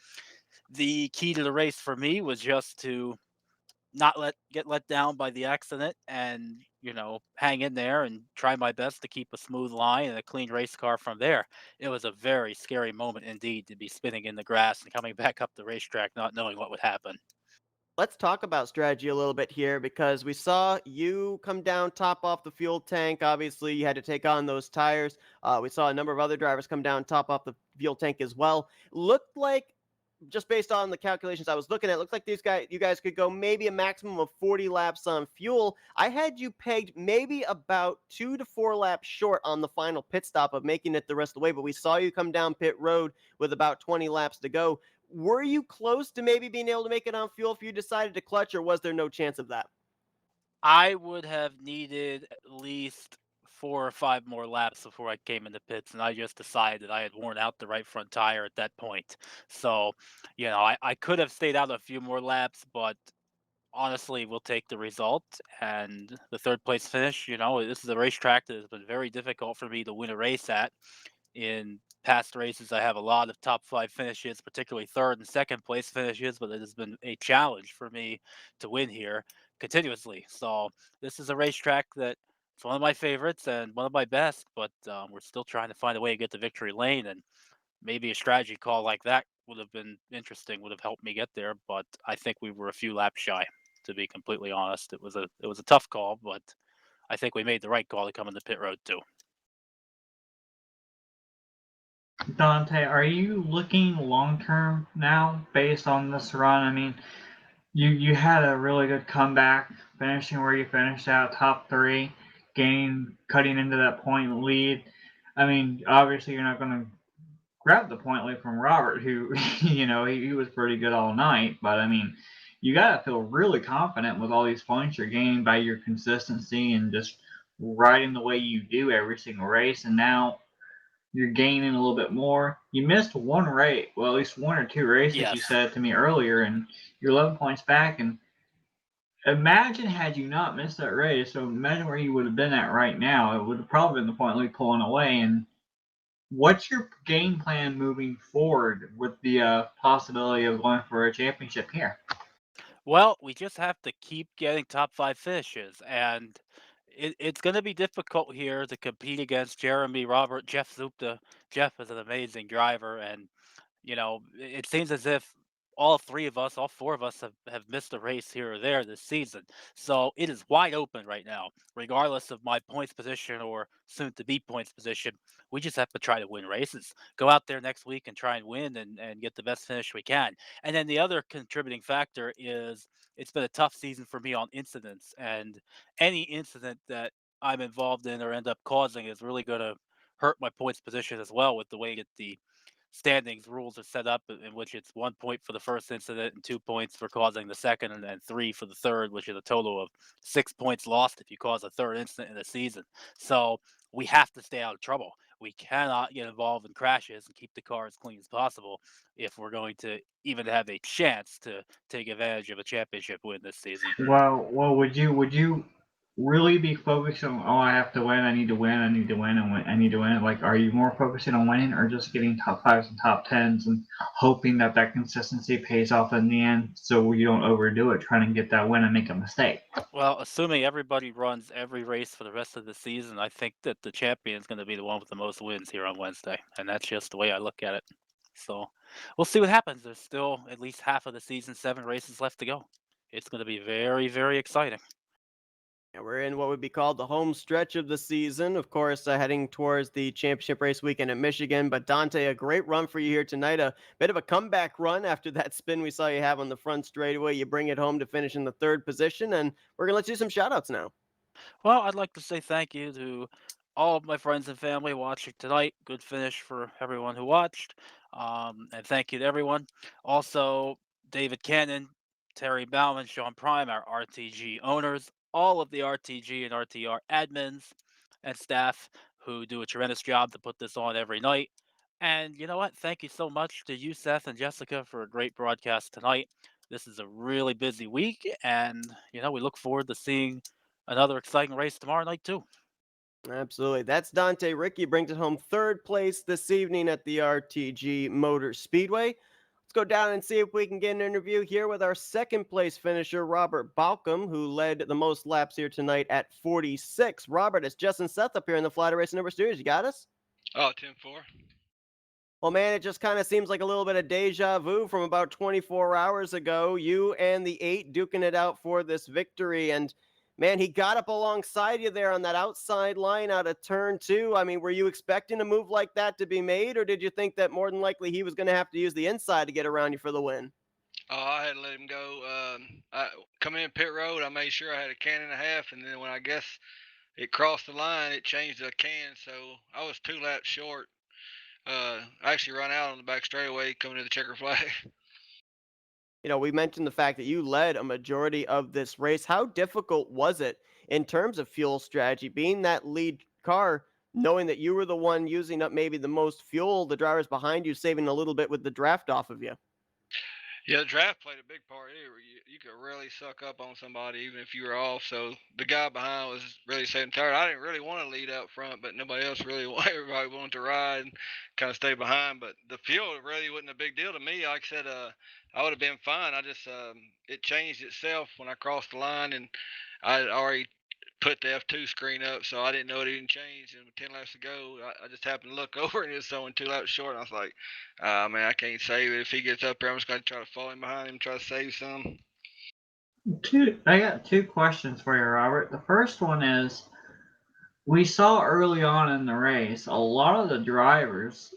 The key to the race for me was just to not get let down by the accident, and hang in there and try my best to keep a smooth line and a clean race car from there. It was a very scary moment indeed to be spinning in the grass and coming back up the racetrack not knowing what would happen.
Let's talk about strategy a little bit here because we saw you come down, top off the fuel tank. Obviously, you had to take on those tires. We saw a number of other drivers come down, top off the fuel tank as well. Looked like, just based on the calculations I was looking at, looked like you guys could go maybe a maximum of 40 laps on fuel. I had you pegged maybe about 2 to 4 laps short on the final pit stop of making it the rest of the way, but we saw you come down pit road with about 20 laps to go. Were you close to maybe being able to make it on fuel if you decided to clutch, or was there no chance of that?
I would have needed at least 4 or 5 more laps before I came in the pits, and I just decided that I had worn out the right front tire at that point. So, I could have stayed out a few more laps, but honestly, we'll take the result and the third place finish. This is a racetrack that has been very difficult for me to win a race at. In past races, I have a lot of top 5 finishes, particularly third and second place finishes, but it has been a challenge for me to win here continuously. So this is a racetrack that It's one of my favorites and one of my best, but we're still trying to find a way to get to victory lane. And maybe a strategy call like that would have been interesting, would have helped me get there. But I think we were a few laps shy, to be completely honest. It was a tough call, but I think we made the right call to come in the pit road too.
Dante, are you looking long term now based on this run? I mean, you had a really good comeback, finishing where you finished out, top three, cutting into that point lead. I mean, obviously you're not going to grab the point lead from Robert, who he was pretty good all night. But I mean, you got to feel really confident with all these points you're gaining by your consistency and just riding the way you do every single race. And now you're gaining a little bit more. You missed one race, well, at least one or two races, you
Yes.
said to me earlier, and you're 11 points back. And imagine had you not missed that race. So imagine where you would have been at right now. It would have probably been the point lead pulling away. And what's your game plan moving forward with the possibility of going for a championship here?
Well, we just have to keep getting top five finishes, and it's going to be difficult here to compete against Jeremy, Robert, Jeff Zupta. Jeff is an amazing driver, and it seems as if all three of us, all four of us have missed a race here or there this season. So it is wide open right now, regardless of my points position or soon to be points position. We just have to try to win races. Go out there next week and try and win and get the best finish we can. And then the other contributing factor is it's been a tough season for me on incidents. And any incident that I'm involved in or end up causing is really going to hurt my points position as well with the way that the standings rules are set up in which it's 1 point for the first incident and 2 points for causing the second and then three for the third, which is a total of 6 points lost if you cause a third incident in a season. So we have to stay out of trouble. We cannot get involved in crashes and keep the car as clean as possible if we're going to even have a chance to take advantage of a championship win this season.
Well, would you really be focused on, oh, I have to win, I need to win, I need to win, and win, I need to win? Like, are you more focusing on winning or just getting top fives and top tens and hoping that that consistency pays off in the end, so you don't overdo it trying to get that win and make a mistake?
Well, assuming everybody runs every race for the rest of the season, I think that the champion is going to be the one with the most wins here on Wednesday, and that's just the way I look at it. So we'll see what happens. There's still at least half of the season, 7 races left to go. It's going to be very, very exciting.
Yeah, we're in what would be called the home stretch of the season. Of course, heading towards the championship race weekend at Michigan. But Dante, a great run for you here tonight. A bit of a comeback run after that spin we saw you have on the front straightaway. You bring it home to finish in the third position. And we're going to let you do some shout outs now.
Well, I'd like to say thank you to all of my friends and family watching tonight. Good finish for everyone who watched. And thank you to everyone. Also, David Cannon, Terry Bauman, Sean Prime, our RTG owners, all of the RTG and RTR admins and staff who do a tremendous job to put this on every night. And you know what? Thank you so much to you, Seth and Jessica, for a great broadcast tonight. This is a really busy week, and we look forward to seeing another exciting race tomorrow night too.
Absolutely. That's Dante Ricky brings it home third place this evening at the RTG Motor Speedway. Let's go down and see if we can get an interview here with our second place finisher, Robert Balcom, who led the most laps here tonight at 46. Robert, it's Justin Seth up here in the Flatout Racing Network Studios. You got us?
Oh, 10-4.
Well, man, it just kind of seems like a little bit of deja vu from about 24 hours ago. You and the 8 duking it out for this victory. And, man, he got up alongside you there on that outside line out of turn 2. I mean, were you expecting a move like that to be made, or did you think that more than likely he was going to have to use the inside to get around you for the win?
Oh, I had to let him go. Coming in pit road, I made sure I had a can and a half, and then when I guess it crossed the line, it changed to a can, so I was 2 laps short. I actually run out on the back straightaway coming to the checker flag.
We mentioned the fact that you led a majority of this race. How difficult was it in terms of fuel strategy, being that lead car, knowing that you were the one using up maybe the most fuel, the drivers behind you saving a little bit with the draft off of you?
Yeah, the draft played a big part. You could really suck up on somebody even if you were off. So the guy behind was really saving tired. I didn't really want to lead up front, but nobody else really wanted. Everybody wanted to ride and kind of stay behind. But the fuel really wasn't a big deal to me. Like I said, I would have been fine. I just it changed itself when I crossed the line, and I had already put the F2 screen up, so I didn't know it even changed. And with 10 laps to go, I just happened to look over and it was showing 2 laps short. And I was like, man, I can't save it. If he gets up there, I'm just going to try to fall in behind him, try to save some.
I got two questions for you, Robert. The first one is, we saw early on in the race a lot of the drivers,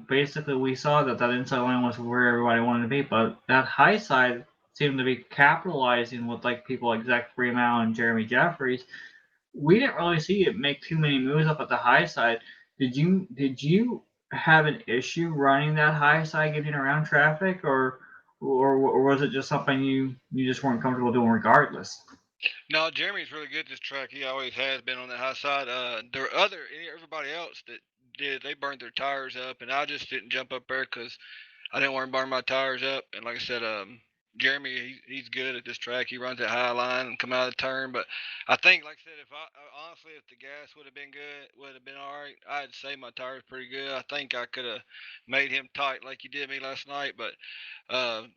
basically we saw that inside line was where everybody wanted to be, but that high side seemed to be capitalizing with like people like Zach Freeman and Jeremy Jeffries. We didn't really see it make too many moves up at the high side. Did you have an issue running that high side, getting around traffic, or was it just something you just weren't comfortable doing regardless?
No, Jeremy's really good at this track. He always has been on the high side. Everybody else that did, they burned their tires up, and I just didn't jump up there because I didn't want to burn my tires up. And like I said, Jeremy, he's good at this track. He runs that high line and come out of the turn. But I think, like I said, honestly, if the gas would have been good, would have been all right. I'd say my tires pretty good. I think I could have made him tight like you did me last night. But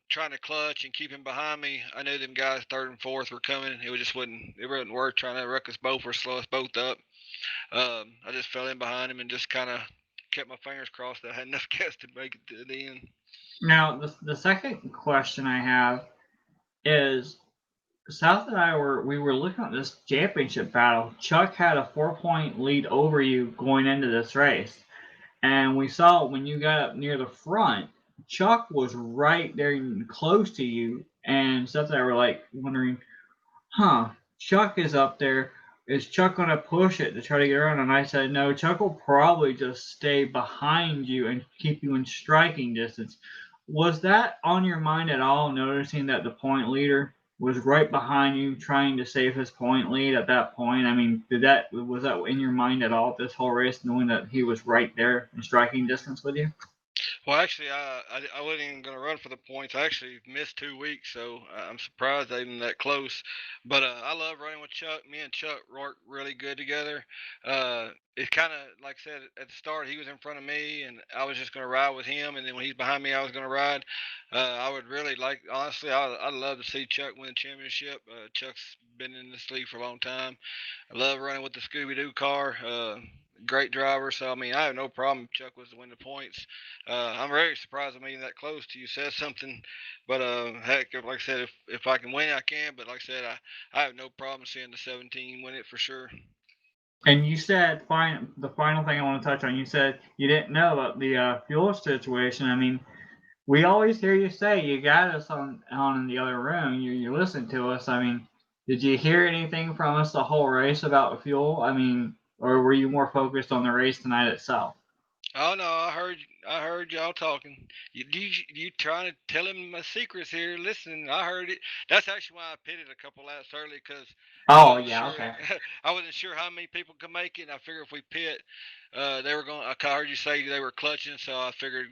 trying to clutch and keep him behind me, I knew them guys third and fourth were coming. It wasn't worth trying to wreck us both or slow us both up. I just fell in behind him and just kind of kept my fingers crossed that I had enough gas to make it to the end.
Now, the second question I have is, South and I were looking at this championship battle. Chuck had a 4 point lead over you going into this race, and we saw when you got up near the front, Chuck was right there close to you, and Seth and I were like wondering, Chuck is up there. Is Chuck going to push it to try to get around? And I said, no, Chuck will probably just stay behind you and keep you in striking distance. Was that on your mind at all, noticing that the point leader was right behind you trying to save his point lead at that point? I mean, was that in your mind at all this whole race, knowing that he was right there in striking distance with you?
Well, actually, I wasn't even going to run for the points. I actually missed 2 weeks, so I'm surprised they even that close. But I love running with Chuck. Me and Chuck work really good together. It's kind of like I said at the start, he was in front of me, and I was just going to ride with him. And then when he's behind me, I was going to ride. I would really like, honestly, I'd love to see Chuck win the championship. Chuck's been in this league for a long time. I love running with the Scooby Doo car. Great driver. So I mean, I have no problem if Chuck was to win the points. I'm very surprised I'm even that close to you. Said something, but heck, like I said, if I can win, I can. But like I said, I have no problem seeing the 17 win it for sure.
And you said the final thing I want to touch on. You said you didn't know about the fuel situation. I mean, we always hear you say you got us on in the other room. You listen to us. I mean, did you hear anything from us the whole race about fuel? I mean, or were you more focused on the race tonight itself?
Oh no, I heard y'all talking. You trying to tell him my secrets here? Listen, I heard it. That's actually why I pitted a couple laps early because I
Oh
wasn't
yeah,
sure.
okay.
I wasn't sure how many people could make it. And I figured if we pit, they were going. I heard you say they were clutching, so I figured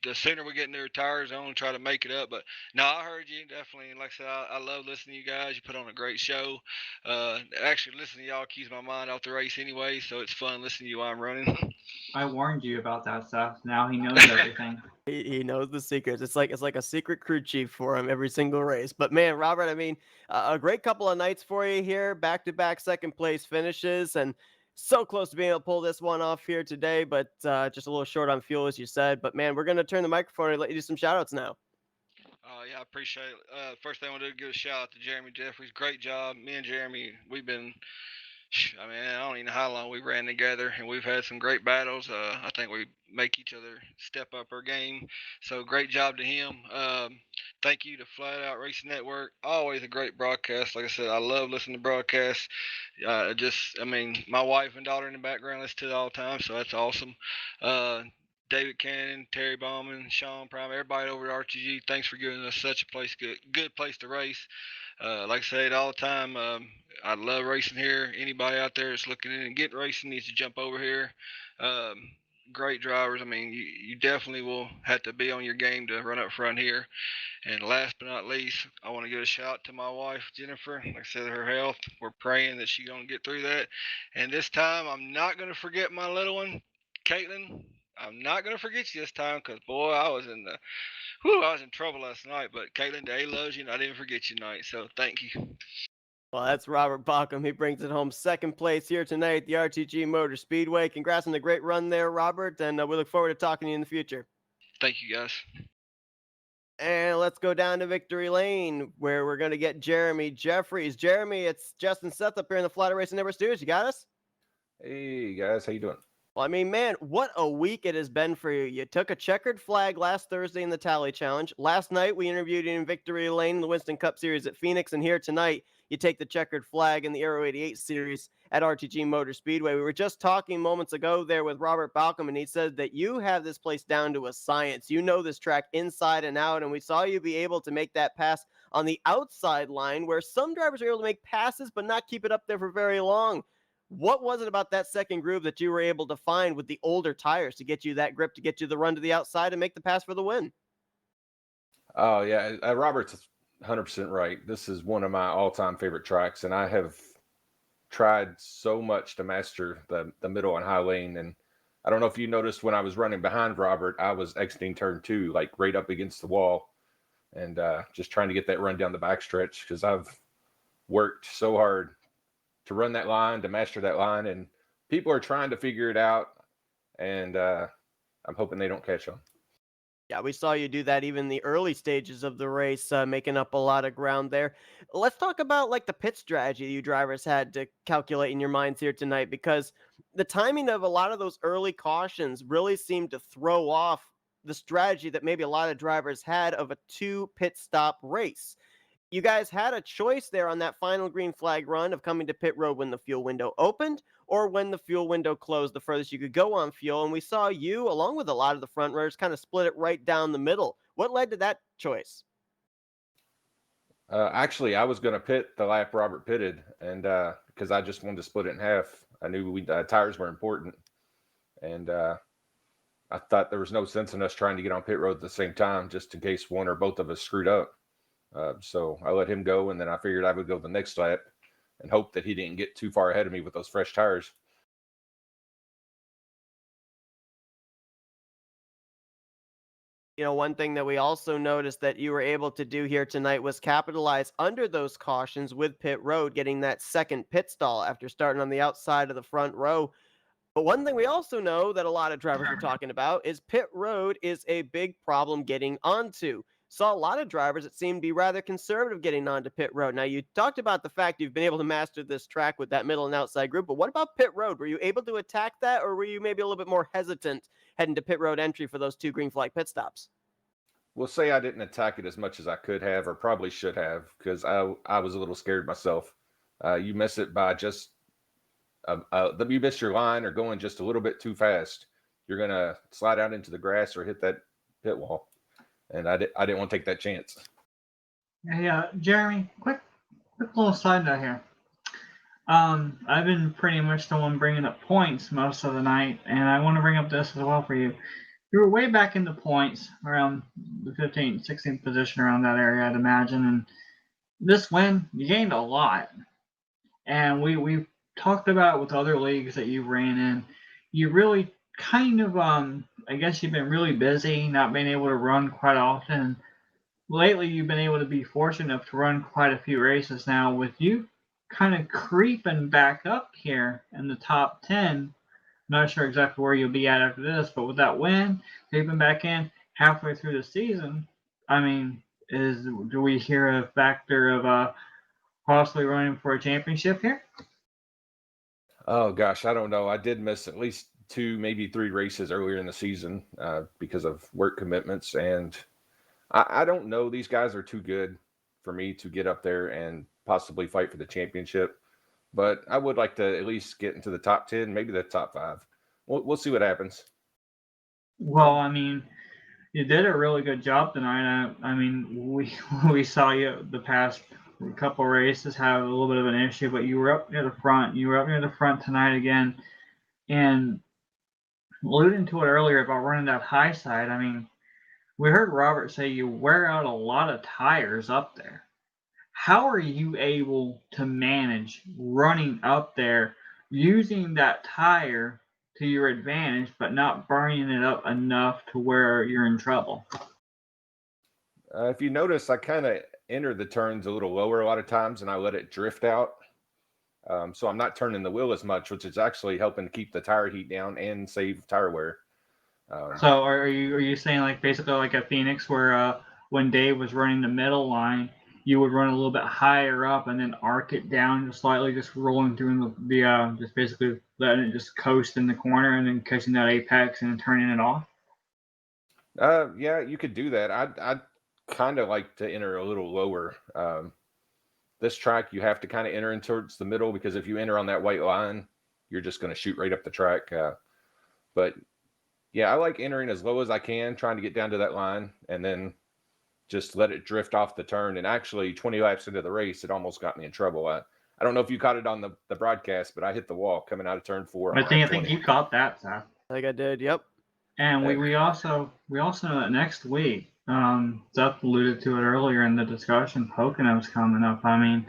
the sooner we get in their tires, I'm gonna try to make it up. But no, I heard you definitely. And like I said, I love listening to you guys. You put on a great show. Actually, listening to y'all keeps my mind off the race anyway, so it's fun listening to you while I'm running.
I warned you about that stuff. Now he knows everything.
He knows the secrets. It's like a secret crew chief for him every single race. But man, Robert, I mean, a great couple of nights for you here, back-to-back second place finishes, and so close to being able to pull this one off here today, but just a little short on fuel, as you said. But man, we're gonna turn the microphone and let you do some shout outs now.
Yeah, I appreciate it. First thing I want to do is give a shout out to Jeremy Jeffries. Great job. Me and Jeremy, we've been, I mean, I don't even know how long we ran together, and we've had some great battles. I think we make each other step up our game. So great job to him. Thank you to Flatout Racing Network. Always a great broadcast. Like I said, I love listening to broadcasts. I mean, my wife and daughter in the background listen to it all the time, so that's awesome. Uh, David Cannon, Terry Bauman, Sean Prime, everybody over at RTG, thanks for giving us such a good place to race. Like I said all the time, I love racing here. Anybody out there that's looking in and getting racing needs to jump over here. Um, Great drivers. I mean, you definitely will have to be on your game to run up front here. And last but not least, I want to give a shout out to my wife, Jennifer. Like I said, her health. We're praying that she's going to get through that. And this time, I'm not going to forget my little one, Caitlin. I'm not going to forget you this time because, boy, I was in trouble last night. But Caitlin, Day loves you, and I didn't forget you tonight. So thank you.
Well, that's Robert Bauckham. He brings it home second place here tonight at the RTG Motor Speedway. Congrats on the great run there, Robert, and we look forward to talking to you in the future.
Thank you, guys.
And let's go down to Victory Lane, where we're going to get Jeremy Jeffries. Jeremy, it's Justin Seth up here in the Flatout Racing Network studios. You got us?
Hey guys, how you doing?
Well, I mean, man, what a week it has been for you. You took a checkered flag last Thursday in the Tally Challenge. Last night, we interviewed you in Victory Lane in the Winston Cup Series at Phoenix. And here tonight, you take the checkered flag in the Aero 88 Series at RTG Motor Speedway. We were just talking moments ago there with Robert Bauckham, and he said that you have this place down to a science. You know this track inside and out, and we saw you be able to make that pass on the outside line where some drivers are able to make passes but not keep it up there for very long. What was it about that second groove that you were able to find with the older tires to get you that grip, to get you the run to the outside and make the pass for the win?
Oh yeah, Robert's 100% right. This is one of my all-time favorite tracks, and I have tried so much to master the middle and high lane. And I don't know if you noticed when I was running behind Robert, I was exiting turn 2, like right up against the wall, and just trying to get that run down the backstretch because I've worked so hard to run that line, to master that line, and people are trying to figure it out, and I'm hoping they don't catch on.
Yeah, we saw you do that even in the early stages of the race, making up a lot of ground there. Let's talk about like the pit strategy you drivers had to calculate in your minds here tonight, because the timing of a lot of those early cautions really seemed to throw off the strategy that maybe a lot of drivers had of a 2 pit stop race. You guys had a choice there on that final green flag run of coming to pit road when the fuel window opened or when the fuel window closed, the furthest you could go on fuel. And we saw you, along with a lot of the front runners, kind of split it right down the middle. What led to that choice?
Actually, I was going to pit the lap Robert pitted, and because I just wanted to split it in half. I knew tires were important, and I thought there was no sense in us trying to get on pit road at the same time, just in case one or both of us screwed up. So I let him go, and then I figured I would go the next lap and hope that he didn't get too far ahead of me with those fresh tires.
You know, one thing that we also noticed that you were able to do here tonight was capitalize under those cautions with pit road, getting that second pit stall after starting on the outside of the front row. But one thing we also know that a lot of drivers are talking about is pit road is a big problem getting onto. Saw a lot of drivers that seem to be rather conservative getting onto pit road. Now, you talked about the fact you've been able to master this track with that middle and outside group, but what about pit road? Were you able to attack that, or were you maybe a little bit more hesitant heading to pit road entry for those 2 green flag pit stops?
We'll say I didn't attack it as much as I could have, or probably should have, because I was a little scared myself. You miss it by just you miss your line or going just a little bit too fast, you're gonna slide out into the grass or hit that pit wall, and I didn't want to take that chance.
Yeah, Jeremy, quick little side note here. I've been pretty much the one bringing up points most of the night, and I want to bring up this as well for you. You were way back in the points, around the 15th, 16th position, around that area, I'd imagine. And this win, you gained a lot. And we've talked about with other leagues that you ran in. You really kind of, I guess you've been really busy, not being able to run quite often. Lately, you've been able to be fortunate enough to run quite a few races now. With you kind of creeping back up here in the top 10, not sure exactly where you'll be at after this, but with that win, creeping back in halfway through the season, I mean, do we hear a factor of possibly running for a championship here?
Oh gosh, I don't know. I did miss at least 2, maybe 3 races earlier in the season because of work commitments, and I don't know. These guys are too good for me to get up there and possibly fight for the championship. But I would like to at least get into the top 10, maybe the top 5. We'll see what happens.
Well, I mean, you did a really good job tonight. I mean, we saw you the past couple races have a little bit of an issue, but you were up near the front. You were up near the front tonight again. And alluding to it earlier about running that high side, I mean, we heard Robert say you wear out a lot of tires up there. How are you able to manage running up there using that tire to your advantage, but not burning it up enough to where you're in trouble?
If you notice, I kind of enter the turns a little lower a lot of times, and I let it drift out. So I'm not turning the wheel as much, which is actually helping to keep the tire heat down and save tire wear.
So are you saying like basically like at Phoenix where when Dave was running the middle line, you would run a little bit higher up and then arc it down just slightly, just rolling through the just basically letting it just coast in the corner and then catching that apex and then turning it off?
Yeah, you could do that. I'd kind of like to enter a little lower. This track, you have to kind of enter in towards the middle, because if you enter on that white line, you're just going to shoot right up the track. But yeah, I like entering as low as I can, trying to get down to that line and then just let it drift off the turn. And actually 20 laps into the race, it almost got me in trouble. I don't know if you caught it on the broadcast, but I hit the wall coming out of turn 4.
I think you caught that, Seth.
I think I did. Yep.
And we also know that next week, Seth alluded to it earlier in the discussion, Pocono's coming up. I mean,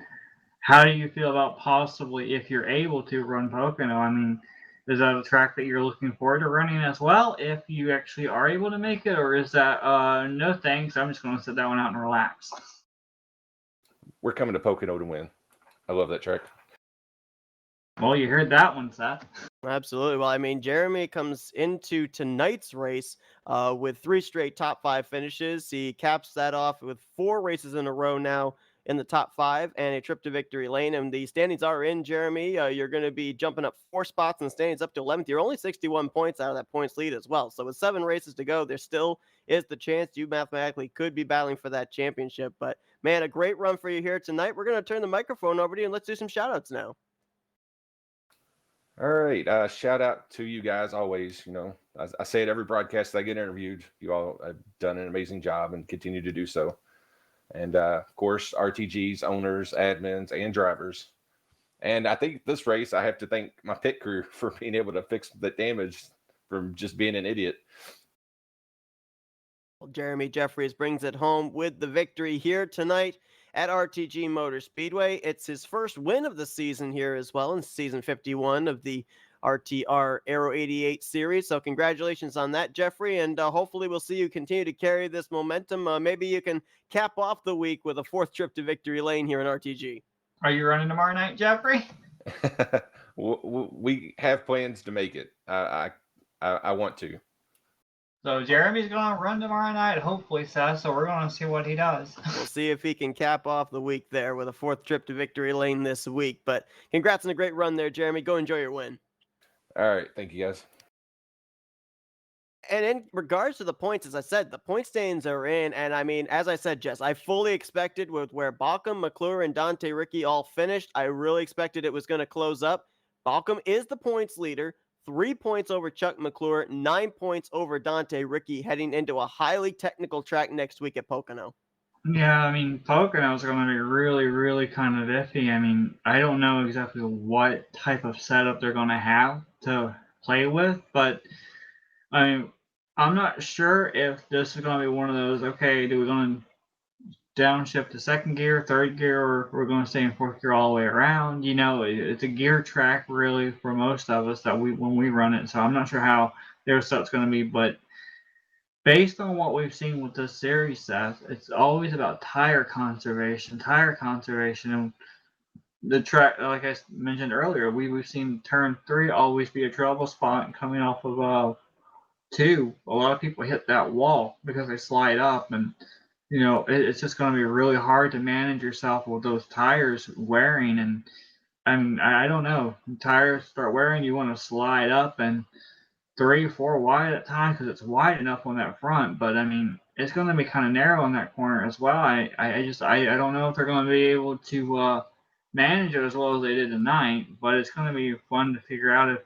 how do you feel about possibly, if you're able to run Pocono? I mean, is that a track that you're looking forward to running as well, if you actually are able to make it, or is that no thanks, I'm just going to sit that one out and relax?
We're coming to Pocono to win. I love that track.
Well, you heard that one, Seth.
Absolutely. Well, I mean, Jeremy comes into tonight's race with 3 straight top 5 finishes. He caps that off with 4 races in a row now in the top 5 and a trip to victory lane. And the standings are in, Jeremy. You're going to be jumping up 4 spots in the standings up to 11th. You're only 61 points out of that points lead as well. So with 7 races to go, there still is the chance you mathematically could be battling for that championship. But man, a great run for you here tonight. We're going to turn the microphone over to you and let's do some shout outs now.
All right. Shout out to you guys always. You know, I say it every broadcast that I get interviewed. You all have done an amazing job and continue to do so. And of course, RTGs, owners, admins, and drivers. And I think this race, I have to thank my pit crew for being able to fix the damage from just being an idiot.
Well, Jeremy Jeffries brings it home with the victory here tonight at RTG Motor Speedway. It's his first win of the season here as well in season 51 of the RTR Aero 88 series. So congratulations on that, Jeffrey, and hopefully we'll see you continue to carry this momentum. Maybe you can cap off the week with a 4th trip to victory lane here in RTG.
Are you running tomorrow night, Jeffrey?
We have plans to make it. I want to.
So Jeremy's going to run tomorrow night, hopefully, Seth, so we're going to see what he does.
We'll see if he can cap off the week there with a 4th trip to victory lane this week. But congrats on a great run there, Jeremy. Go enjoy your win.
All right. Thank you, guys.
And in regards to the points, as I said, the point standings are in. And I mean, as I said, Jess, I fully expected with where Balcom, McClure, and Dante Ricky all finished, I really expected it was going to close up. Balcom is the points leader, 3 points over Chuck McClure, 9 points over Dante Ricky, heading into a highly technical track next week at Pocono.
Yeah, I mean, Pocono's going to be really, really kind of iffy. I mean, I don't know exactly what type of setup they're going to have to play with, but I mean, I'm not sure if this is going to be one of those, okay, do we going to downshift to 2nd gear, 3rd gear, or we're going to stay in 4th gear all the way around? You know, it's a gear track really for most of us that when we run it, so I'm not sure how their setup's going to be, but based on what we've seen with this series, Seth, it's always about tire conservation, and the track, like I mentioned earlier, we've seen turn 3 always be a trouble spot coming off of 2. A lot of people hit that wall because they slide up, and you know it's just going to be really hard to manage yourself with those tires wearing. And I don't know, tires start wearing, you want to slide up and 3 or 4 wide at times because it's wide enough on that front, but I mean it's going to be kind of narrow in that corner as well. I don't know if they're going to be able to manage it as well as they did tonight, but it's going to be fun to figure out if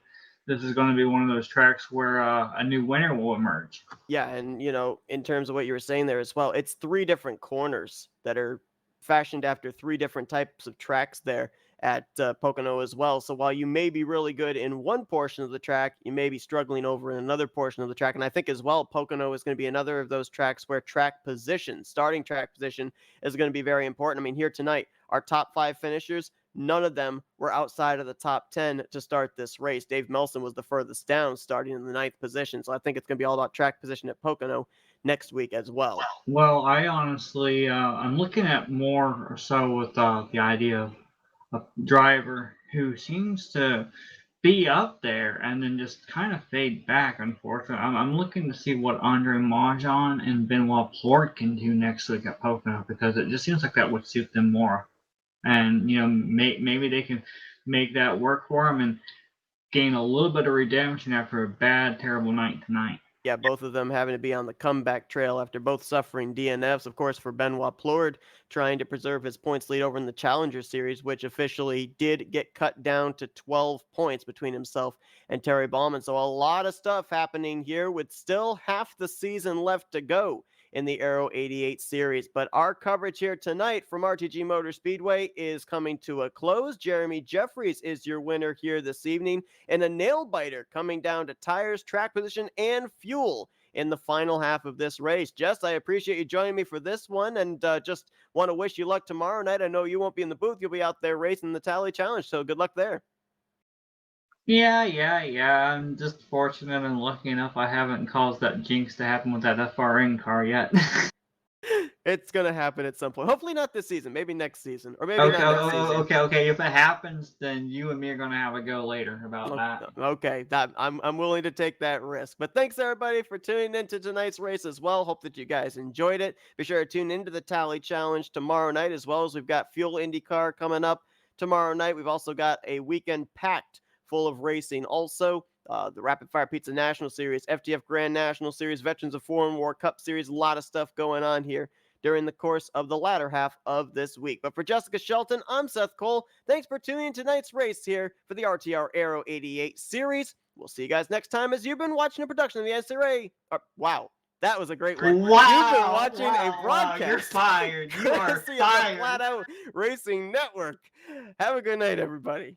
this is going to be one of those tracks where a new winner will emerge.
Yeah, and you know, in terms of what you were saying there as well, it's 3 different corners that are fashioned after 3 different types of tracks there at Pocono as well. So while you may be really good in one portion of the track, you may be struggling over in another portion of the track. And I think as well, Pocono is going to be another of those tracks where track position, starting track position, is going to be very important. I mean, here tonight, our top 5 finishers, none of them were outside of the top 10 to start this race. Dave Melson was the furthest down, starting in the 9th position. So I think it's going to be all about track position at Pocono next week as well.
Well, I honestly, I'm looking at more or so with the idea of a driver who seems to be up there and then just kind of fade back, unfortunately. I'm looking to see what Andre Marjan and Benoit Plort can do next week at Pocono, because it just seems like that would suit them more. And, maybe they can make that work for them and gain a little bit of redemption after a bad, terrible night tonight.
Yeah, both of them having to be on the comeback trail after both suffering DNFs. Of course, for Benoit Plord, trying to preserve his points lead over in the Challenger Series, which officially did get cut down to 12 points between himself and Terry Ballman. So a lot of stuff happening here with still half the season left to go in the Aero 88 series. But our coverage here tonight from RTG Motor Speedway is coming to a close. Jeremy Jeffries is your winner here this evening, and a nail biter coming down to tires, track position, and fuel in the final half of this race. Jess, I appreciate you joining me for this one, and just want to wish you luck tomorrow night. I know you won't be in the booth. You'll be out there racing the Tally Challenge, so good luck there.
Yeah. I'm just fortunate and lucky enough I haven't caused that jinx to happen with that FRN car yet.
It's going to happen at some point. Hopefully not this season. Maybe next season. Or maybe not next season.
Okay. If it happens, then you and me are going to have a go later about that.
Okay, I'm willing to take that risk. But thanks, everybody, for tuning into tonight's race as well. Hope that you guys enjoyed it. Be sure to tune into the Tally Challenge tomorrow night, as well as we've got Fuel IndyCar coming up tomorrow night. We've also got a weekend packed full of racing also. The Rapid Fire Pizza National Series, FTF Grand National Series, Veterans of Foreign War Cup Series. A lot of stuff going on here during the course of the latter half of this week. But for Jessica Shelton, I'm Seth Cole. Thanks for tuning in tonight's race here for the RTR Aero 88 series. We'll see you guys next time, as you've been watching a production of the NCRA. Wow, that was a great one.
Wow,
you've been watching a broadcast.
Wow, you're fired. You are fired.
Flatout Racing Network. Have a good night, everybody.